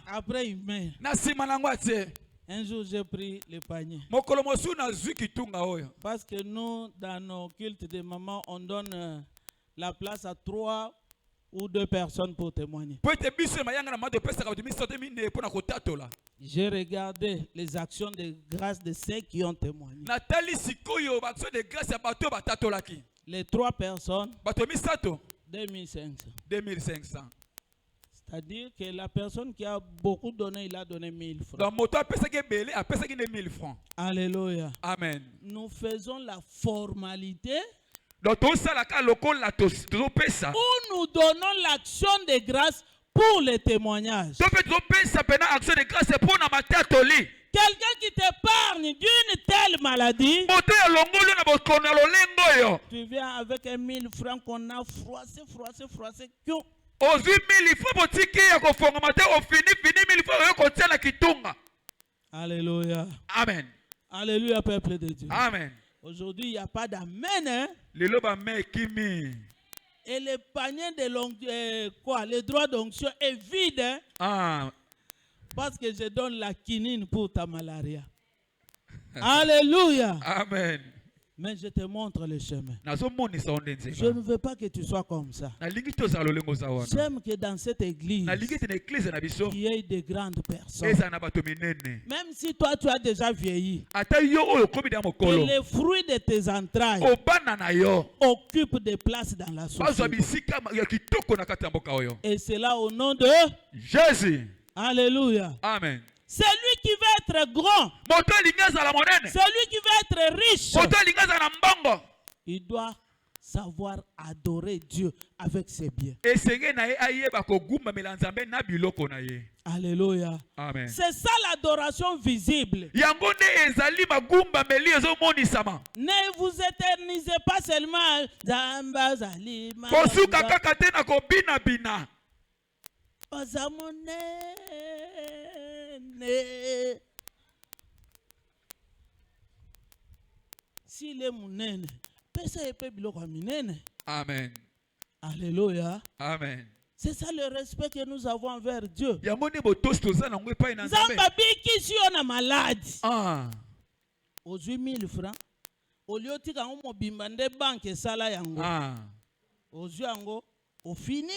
Après, il met. Un jour, j'ai pris le panier. Parce que nous, dans nos cultes de maman, on donne la place à 3 ou 2 personnes pour témoigner. J'ai regardé les actions de grâce de ceux qui ont témoigné. Les 3 personnes, 2500. C'est-à-dire que la personne qui a beaucoup donné, il a donné 1000 francs. Alléluia. Amen. Nous faisons la formalité Où nous donnons l'action de grâce pour les témoignages. Quelqu'un qui t'épargne d'une telle maladie, tu viens avec 1000 francs qu'on a froissé. Alléluia. Amen. Alléluia, peuple de Dieu. Amen. Aujourd'hui, il n'y a pas d'amen. Hein? Et le panier de le droit d'onction est vide. Hein? Parce que je donne la quinine pour ta malaria. Alléluia. Amen. Mais je te montre le chemin. Je ne veux pas que tu sois comme ça. J'aime que dans cette église, il y ait de grandes personnes. Même si toi, tu as déjà vieilli, que les fruits de tes entrailles occupent des places dans la société. Et c'est là au nom de Jésus. Alléluia. Amen. Celui qui veut être grand, celui qui veut être riche, il doit savoir adorer Dieu avec ses biens. Alléluia. Amen. C'est ça l'adoration visible. Ne vous éternisez pas seulement. S'il est munene, pesa epe biloko minene. Amen. Alléluia. Amen. C'est ça le respect que nous avons envers Dieu. Nzambe abiki si on a malade. Aux 8000 francs. Au lieu de dire qu'on mobimba nde banque sala yango. Aux yango. Au fini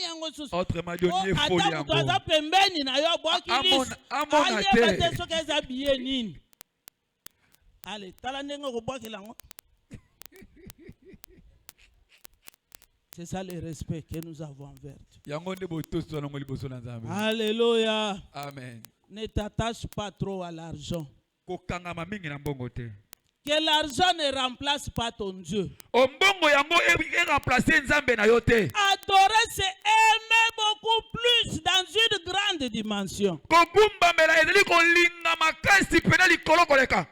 yango susu. Autrement donné folie yango. Ata pembeni na yo boki lis. Aye bate soka eza biye nini. Allez, tala ndengo ko boki lango. C'est ça le respect que nous avons envers Dieu. Alléluia. Amen. Ne t'attache pas trop à l'argent. Que l'argent ne remplace pas ton Dieu. Adorer, c'est aimer beaucoup beaucoup plus dans une grande dimension. kogumbamela ezali kolinga makasi pena likolo koleka.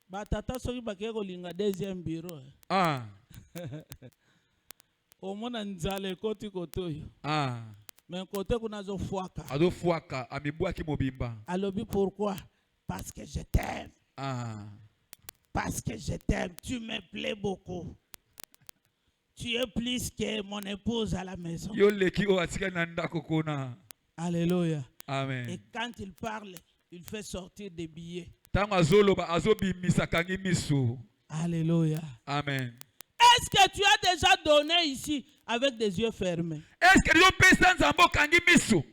Batata soki bakeye kolinga deuxième bureau. Ah. Omona nzala ekoti kotoyo. Ah. Mais côté kuna zo fuaka. Azofuaka amebwaki mobimba. Alobi pourquoi? Parce que je t'aime. Ah. Parce que je t'aime. Tu me plais beaucoup. Tu es plus que mon épouse à la maison. Yo leki o atika na ndako kona. Alléluia. Amen. Et quand il parle, il fait sortir des billets. Tango azoloba azobimisa kangi misu. Alléluia. Amen. Est-ce que tu as déjà donné ici avec des yeux fermés? Est-ce que yo pesa nzambo kangi misu?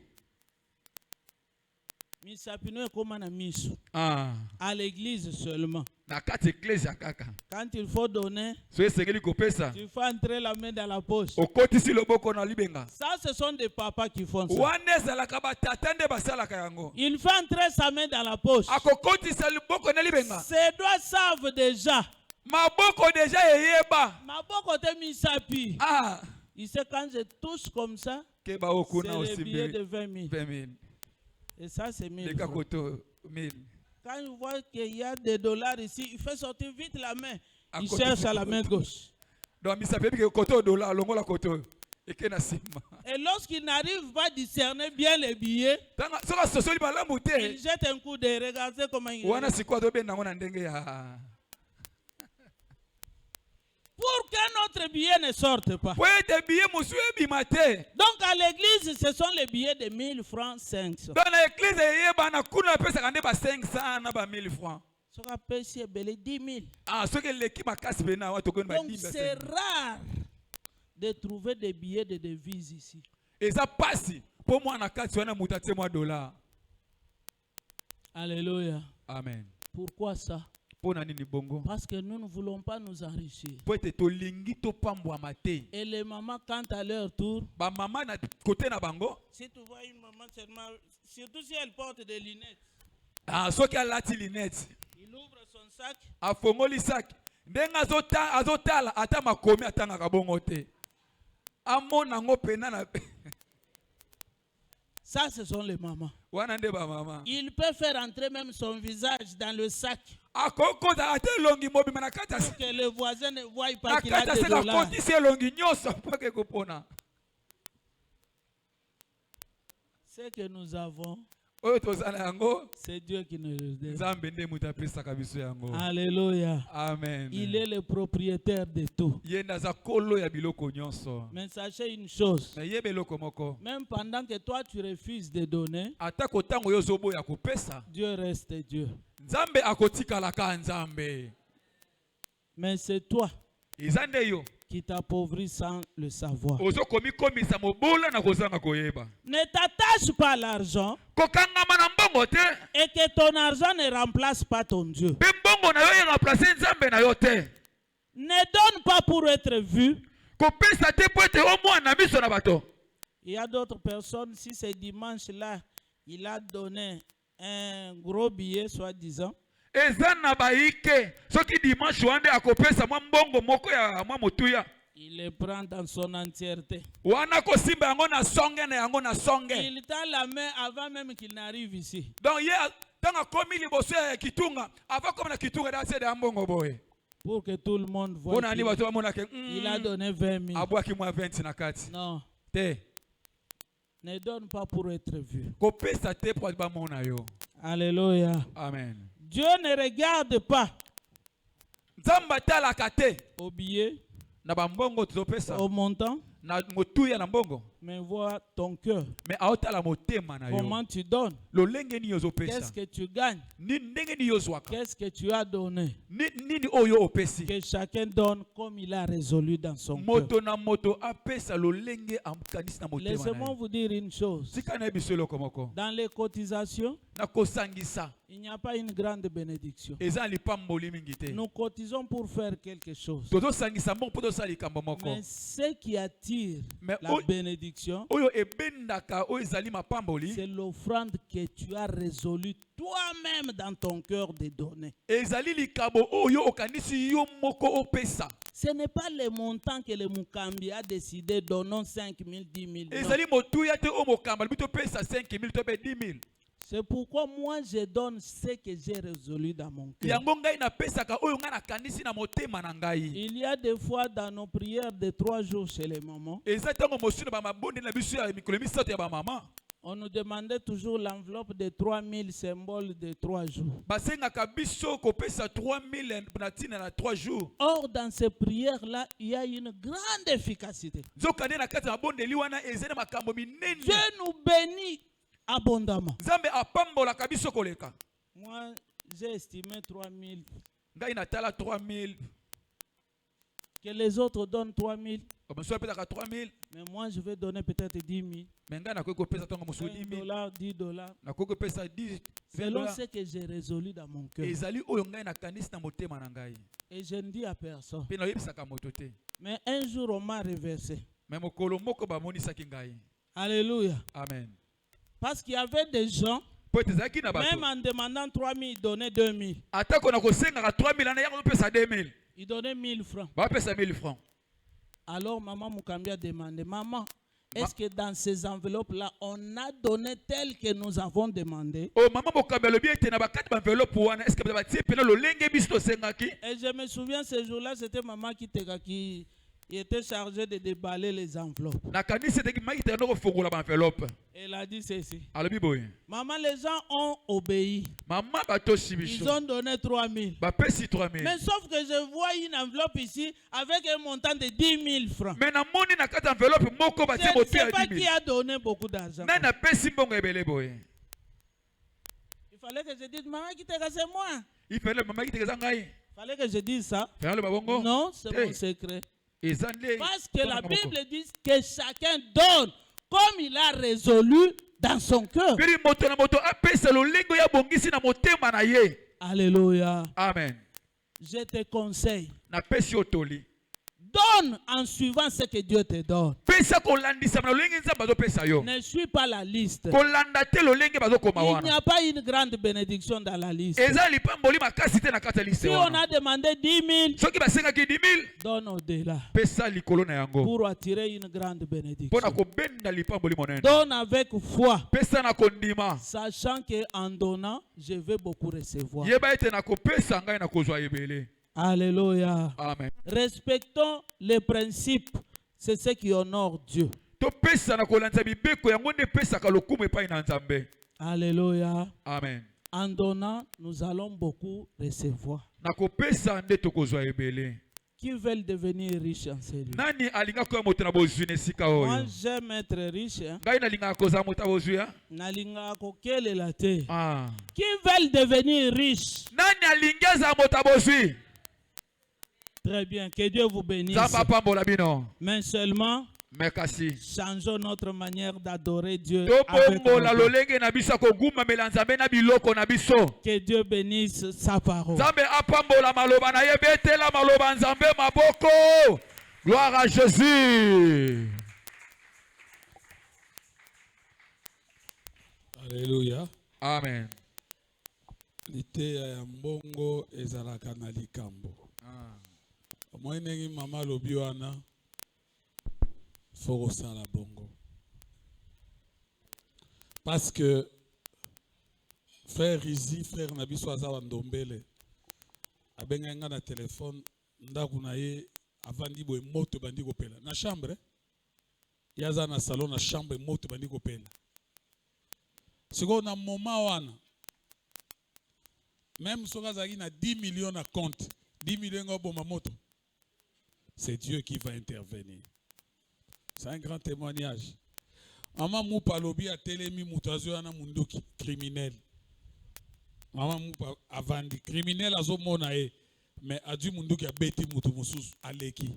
Misapino ekoma na misu. Ah. À l'église seulement. Na kati ecclesia kaka. Quand il faut donner, So esengeli kopesa. tu fais entrer la main dans la poche. Okotisi loboko na libenga. Ça, ce sont des papas qui font ça. Wana ezalaka batata nde basalaka yango. Il fait entrer sa main dans la poche. Akokotisa loboko na libenga. Ses doigts savent déjà. Maboko deja eyeba. Maboko te misapi. Ah. Il sait quand je touche comme ça, Keba c'est okuna les billets de osimbi 20 000. 20 000. Et ça, c'est 1000 Leka francs. koto 1000. Quand il voit qu'il y a des dollars ici, il fait sortir vite la main. À Il côté cherche de- à la main gauche. Donc misapi ke koto dollar longola koto. Eke na sima. Et lorsqu'il n'arrive pas à discerner bien les billets, Tanga soka sosoli malamu il te. jette un coup d'œil. Regardez comment il Wana est. sikwa to benda ngona ndenge ya. Pour que notre billet ne sorte pas. Poete biye musu ebima te. Donc à l'église, ce sont les billets de 1000 francs, 500. Dans l'église eyeba na kuna pesa kande ba 500 na ba 1000 francs. Ce qu'on appelle ici, belé 10 000. Ah soki leki makasi bena wa to koni ba Donc 10 c'est rare de trouver des billets de devises ici. Eza pasi po mwana kati wana mutate mwa dollar. Alléluia. Amen. Pourquoi ça? Pona nini bongo? Parce que nous ne voulons pas nous enrichir. Poete to lingi to pambwa te. Et les mamans, quant à leur tour, Ba mama na côté na bango. si tu vois une maman seulement, surtout si elle porte des lunettes, Ah soki alati linette. il ouvre son sac, Afongoli sac. Ndenga azotala ata makomi atangaka bongo te. Amona ngo pena na ça ce sont les mamans. wana nde ba mama. Il peut faire entrer même son visage dans le sac Akokota ate longi mobima na kata pour que le voisin ne voie pas na qu'il a kata des se ka dollars. koti se longi nyoso pake kopona. Ce que nous avons, Oyo tozana yango c'est Dieu qui nous le donne. Nzambe nde mutu apesaka biso yango. Alléluia. Amen. Il est le propriétaire de tout. Ye naza kolo ya biloko nyonso. Mais sachez une chose, Na ye biloko moko. même pendant que toi tu refuses de donner, Ata kotango yo zobo ya kopesa. Dieu reste Dieu. Nzambe akotikala ka Nzambe. Mais c'est toi Eza nde yo. qui t'appauvrit sans le savoir. Ozo komi komisa mobola na kozanga koyeba. Ne t'attache pas à l'argent Kokangama na mbongo te. et que ton argent ne remplace pas ton Dieu. Pe mbongo na yo ya remplacer Nzambe na yo te. Ne donne pas pour être vu. Kopesa te po ete omwana miso na bato. Il y a d'autres personnes, si c'est dimanche-là, il a donné un gros billet, soi-disant. Eza na baike. Soki dimanche wande akopesa mwa mbongo moko ya mwa motuya. Il le prend dans son entièreté. Wana kosimba yango na songe na yango na songe. Il tend la main avant même qu'il n'arrive ici. Donc ye tanga komi liboso ya kitunga. Ava komi na kitunga da sede ya mbongo boye. Pour que tout le monde voit Bona ni qu'il bato bamona ke. il a donné 20 000. Abwaki mwa 20 na kati. Non, Te. ne donne pas pour être vu. Kopesa te po bamona yo. Alléluia. Amen. Dieu ne regarde pas Nzamba talaka te au billet, na bambongo tozopesa au montant, na motuya na mbongo. mais vois ton cœur. Mais aotala motema na yo. Comment tu donnes? Lolenge ni Qu'est-ce yozopesa. que tu gagnes? Ni ndenge ni yozwaka. Qu'est-ce que tu as donné? Nini oyo opesi. Que chacun donne comme il a résolu dans son cœur. Moto na moto apesa lolenge amkanisi na motema na Laissez-moi yo. vous dire une chose. Sika na biso eloko moko. Dans les cotisations, Na kosangisa. il n'y a pas une grande bénédiction. Eza lipamboli mingi te. Nous cotisons pour faire quelque chose. Tozosangisa mbongo po tosala likambo moko. Mais ce qui attire Mais la bénédiction, bénédiction, oyo ebendaka oyo ezali mapamboli c'est l'offrande que tu as résolu toi-même dans ton cœur de donner. ezali likabo oyo okanisi yo moko opesa. Ce n'est pas le montant que le Mukambi a décidé, donnons 5 000, 10 000. non. ezali motuya te o mokamba libi topesa 5 000 to pe 10 000. C'est pourquoi moi je donne ce que j'ai résolu dans mon cœur. yango ngai napesaka oyo ngai nakanisi na motema na ngai. Il y a des fois dans nos prières de 3 jours chez les mamans, eza ntango mosu na bamabonde na biso ya mikolo misato ya bamama on nous demandait toujours l'enveloppe de 3 000 symboles de 3 jours. basengaka biso kopesa 3 000 na ntina na 3 jours. Or, dans ces prières-là, il y a une grande efficacité. nzoka nde na kati ya mabondeli wana eza na makambo minene. Dieu nous bénit abondamment. nzambe apambolaka biso koleka. Moi, j'ai estimé 3 000. ngai natala 3 000. Que les autres donnent 3 000. mosu apesaka 3 000. Mais moi, je vais donner peut-être 10 000. me ngai nakoki kopesa ntango mosu 10 000. $10, $10. nakoki kopesa 10 Selon ce que j'ai résolu dans mon cœur. ezali oyo ngai nakanisi na motema na ngai. Et je ne dis à personne. mpe nayebisaka moto te. Mais un jour, on m'a reversé. me mokolo moko bamonisaki ngai. Alléluia. amen. Parce qu'il y avait des gens, po ete ezalaki na même bato en demandant 3 000, ils donnaient 2 000. atako na kosengaka 3 000 ana yako kopesa 2 000. Ils donnaient 1 000 francs. bapesa 1 000 francs. Alors, maman Mukambi a demandé, maman, est-ce que dans ces enveloppes-là, on a donné tel que nous avons demandé? oh mama mokambi alobi ete na bakati baenveloppe wana est ce que batie pena lolenge biso tosengaki. Et je me souviens, ce jour-là, c'était maman qui était chargée de déballer les enveloppes. nakanisi eteki maki tena kofungola baenveloppe. Elle a dit ceci. alobi boye Maman, les gens ont obéi. mama batosi Ils biso ont donné 3 000. bapesi 3 000. Mais sauf que je vois une enveloppe ici avec un montant de 10 000 francs. me namoni na kati ya enveloppe moko Je batie ne motu sais ya pas 10 qui 000. a donné beaucoup d'argent. nani apesi mbongo ebele boye. Il fallait que je dise, maman, qui t'a cassé moi? ifele mama kitekeza ngai. Il fallait que je dise ça. fena loba bongo. Non, c'est Hey. mon secret. eza nde Parce que la Tonga moko. Bible dit que chacun donne comme il a résolu dans son cœur. peli moto na moto apesa lolenge oyo abongisi na motema na ye. Alléluia. amen. Je te conseille, napesi yo toli. donne en suivant ce que Dieu te donne. pesa kolandisa na lolenge nzambe azopesa yo. Ne suis pas la liste. kolanda te lolenge bazokoma Il n'y wana. a pas une grande bénédiction dans la liste. eza lipamboli makasi te na kati ya liste Si on wana. a demandé 10 000, soki basengaki 10 000 donne au-delà pesa likolo na yango pour attirer une grande bénédiction. mpona kobenda lipamboli monene. Donne avec foi, pesa na kondima sachant qu'en donnant, je vais beaucoup recevoir. yeba ete na kopesa ngai na kozwa ebele. Alléluia. amen. Respectons les principes. C'est ce qui honore Dieu. topesa na kolandisa mibeko yango nde epesaka lokumu epai na nzambe. Alléluia. amen. En donnant, nous allons beaucoup recevoir. na kopesa nde tokozwa ebele. Qui veulent devenir riches en ces lieux? nani alingaka koya moto na bozwi na esika Moi, oyo. j'aime être riche. Hein? ngai nalingaka kozala moto ya bozwi ya. Nalinga kokelela te. Ah. Qui veulent devenir riches? nani alingi azala moto ya bozwi. Très bien. Que Dieu vous bénisse. nzambe apambola bino. Mais seulement, me kasi changeons notre manière d'adorer Dieu. avec nos tobongola dons. lolenge na biso kogumamela nzambe na biloko na biso. Que Dieu bénisse sa parole. nzambe apambola maloba na ye betela maloba nzambe maboko. Gloire à Jésus. Alléluia. Amen. Liteya ya mbongo ezalaka na likambo. Moi nengi mama lobi wana faut sala bongo. Parce que frère Izi, frère Nabiso Azawa Ndombele, abenga na téléphone ndaku na ye avandi boye moto bandi kopela na chambre. Yaza na salon na chambre moto bandi kopela. Siko na moment wana même si on a 10 millions à compte, 10 millions à moto, c'est Dieu qui va intervenir. C'est un grand témoignage. Maman Moupa lobi a télémi moutazo ana munduki criminel. Maman Moupa avandi criminel azo monae, mais a du munduki a beti mutu musus aleki.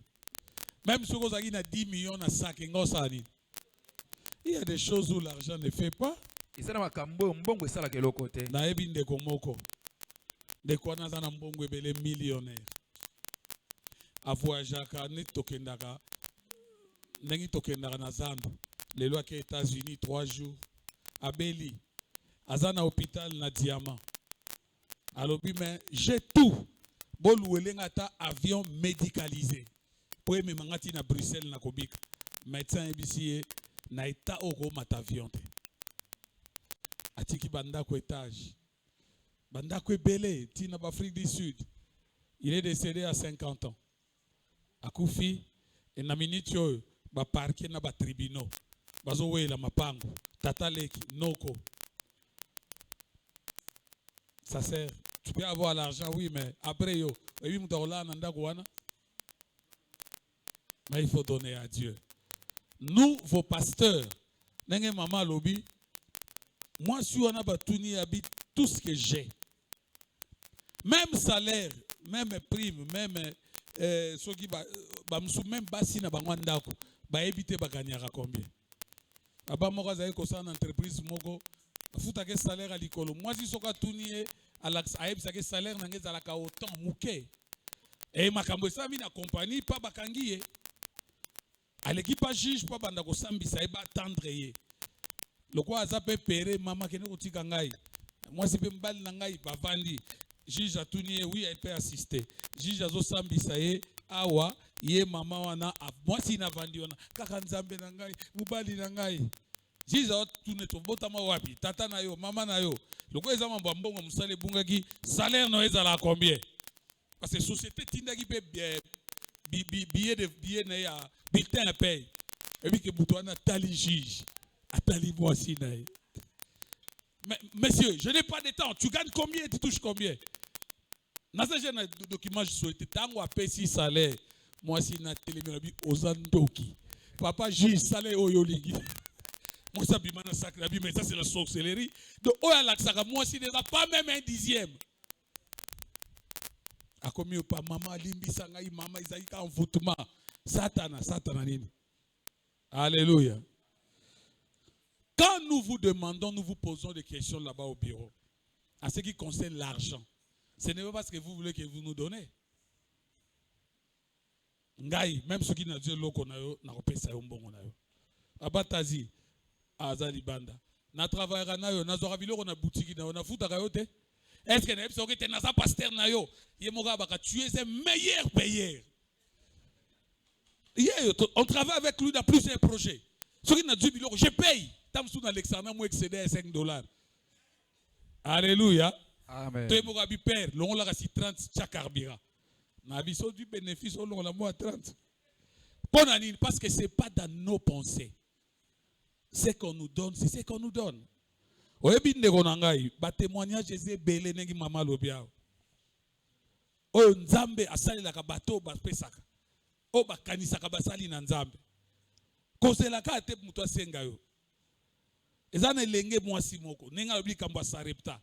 Même si on a 10 millions à 5 il y a des choses où l'argent ne fait pas. Isana makambo mbongo esala keloko te. Na ebi ndeko moko. Ndeko naza na mbongo ebele millionnaire. Avoyajaka ni tokendaka. Nengi tokendaka na zando. Les lois qui États-Unis 3 jours. Abeli. Azana hôpital na diamant. Alors, mais j'ai tout. Bon, l'ouelengata avion médicalisé. Pour me mangati na Bruxelles na Kobik. Médecin ici na état oko mat avion. Atiki banda ko étage. Banda ko belé, tina Afrique du Sud. Il est décédé à 50 ans. A Koufi, et na minute yo, ba parqué na ba tribunaux. Bazo we la mapango, tata leki, noko. Ça sert. Tu peux avoir l'argent, oui, mais après yo, et oui, mutaola nanda kouana. Mais il faut donner à Dieu. Nous, vos pasteurs, n'engé maman lobby, moi, si on a batuni habite tout ce que j'ai. Même salaire, même prime, même ce qui même basi na bangwandako, ba éviter ba gagner combien. Aba moko za ko sana entreprise moko, futa ke salaire à likolo. Moi si soka tuni alax aebisa ke salaire na ngeza la ka autant muke. Et makambo ça mi na compagnie pas bakangi. Aleki pas juge pas banda ko sambisa e ba tendre ye. Le quoi ça peut péré maman kene ko tika ngai. Moi si pe mbali na ngai ba vandi. Juge a tourné, oui, elle peut assister. Juge a sambisa ye awa ye mama wana moi si na vandi wana kaka nzambe na ngai mubali na ngai. Juge a tourné to botama wapi tata na yo mama na yo. Le quoi ça mamba mbongo musale bungaki salaire no ezala combien? Parce que société tindaki pe billet na ya bulletin à paye. Et puis que boutouana tali juge atali moi si na. Mais, messieurs, je n'ai pas de temps. Tu gagnes combien? Tu touches combien? Dans ce document, je souhaitais tango à payer 6 salaires. Moi, si na téléménabi ozandoki. Papa, j'ai salaire au yoligi. Moi, ça bimana sacré, mais ça c'est la sorcellerie. Donc, moi, si déjà pas même un dixième. A combien pas maman limbi sangai maman isaïka en foutement. Satana nini. Alléluia. Quand nous vous demandons, nous vous posons des questions là-bas au bureau, en ce qui concerne l'argent, ce n'est pas parce que vous voulez que vous nous donnez. Ngai, même ceux qui n'ont pas l'eau, n'a pas ça bongo na yo. Abatazi, azali banda. Na travaillera na yo, na zoravilo on a boutique na yo, na futa kayote. Est-ce que na epso ke na sa pasteur na yo, yemoga baka tu es un meilleur payeur. On travaille avec lui dans plusieurs projets. Ceux qui n'ont pas 10 000 €, je paye. Tam sous Alexandre, moi excédé à $5. Alléluia. Amen. Tu es mon rabbi père, l'on l'a rassis 30 chakarbira. Nabi so du bénéfice, on l'a moi 30. Parce que ce n'est pas dans nos pensées. Ce qu'on nous donne, c'est ce qu'on nous donne. Oyebi ndekonangai, ba témoignage Jésus belé nengi mama lobia. O nzambe asali la kabato ba pesaka. O ba kanisa kabasali na nzambe. Kozela ka te muto asenga yo. Ezana lenge mwasi moko nenga lobi kamba sarepta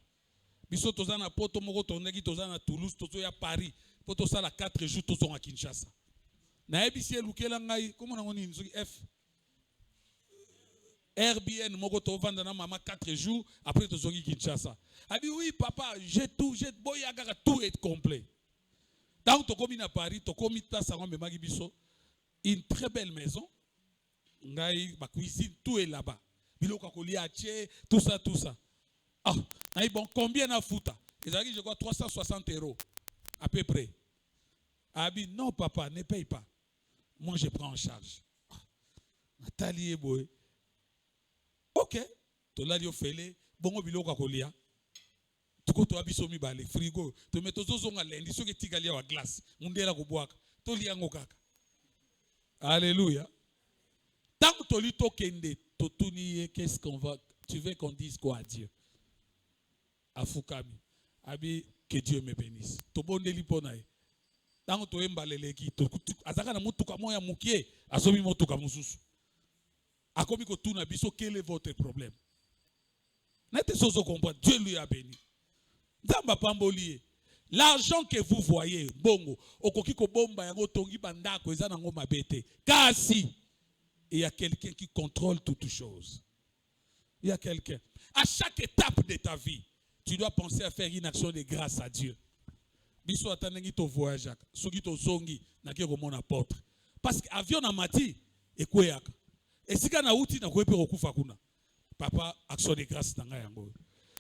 biso tozana poto moko tondeki tozana Toulouse tozo ya Paris poto sala 4 jours tozo à Kinshasa na ebisi elukela ngai comment na ngoni nzoki F Airbnb moko to vanda na mama 4 jours après tozo ki Kinshasa abi oui papa j'ai tout j'ai boya kaka tout est complet donc to komi na Paris to komi ta sango me magi biso une très belle maison ngai ba cuisine tout est là-bas. Tout ça, tout ça. Ah, bon, combien na fouta? Ils ont dit, je crois, 360 € à peu près. Abi, non, papa, ne paye pas. Moi, je prends en charge. Nathalie, boy. Ok. Tu l'as dit au félé, bon, bilo kakolia. Tu ko to abisomi balé, frigo. Tu mets tous aux lundi, ceux qui tigalia à glace. Mundela ko boaka. To liango kaka. Alléluia. Tant que tu lis to kende. Qu'est-ce qu'on va, tu veux qu'on dise quoi à Dieu? Afukami. Abi, que Dieu me bénisse. Tobonde liponae. Tant que tu embaleleki, azaka na mutuka moya mukie, asomi mutuka mususu. Akomi ko tuna biso, quel est votre problème? N'êtes sozo comprendre, Dieu lui a béni. Zamba pambolié. L'argent que vous voyez, bongo, okoki ko bomba yango tongi bandako ezana ngo mabete. Kasi il y a quelqu'un qui contrôle toutes choses. Il y a quelqu'un. À chaque étape de ta vie, tu dois penser à faire une action de grâce à Dieu. Biso atanengi to voyage, soki to zongi na ke ko mon apôtre. Parce que avion na mati e kweyaka. esika na uti na kwepe okufa kuna. Papa, action de grâce na ngai yango.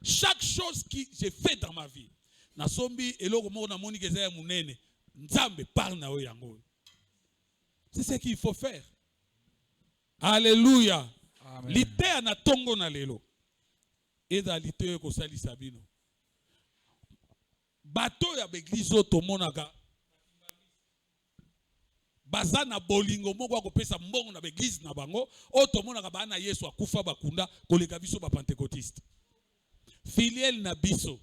Chaque chose que j'ai fait dans ma vie, na sombi eloko moko na moni keza ya munene, Nzambe parle na yo yango. C'est ce qu'il faut faire. Alléluia. Lité na tongo na lelo. Eza lité ko sali sabino. Bato ya beglizo to monaka. Baza na bolingo moko akopesa mbongo na beglise na bango, o to monaka bana Yesu akufa bakunda koleka biso ba pentecôtiste. Filiel na biso.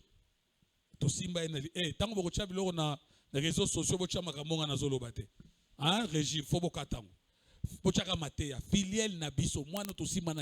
To simba ena tango boko tcha biloko na réseaux sociaux bo tcha makamonga na zoloba te. Hein, régime faut bokatango. Bo tcha ka mateya. Filiel na biso mwana to simba na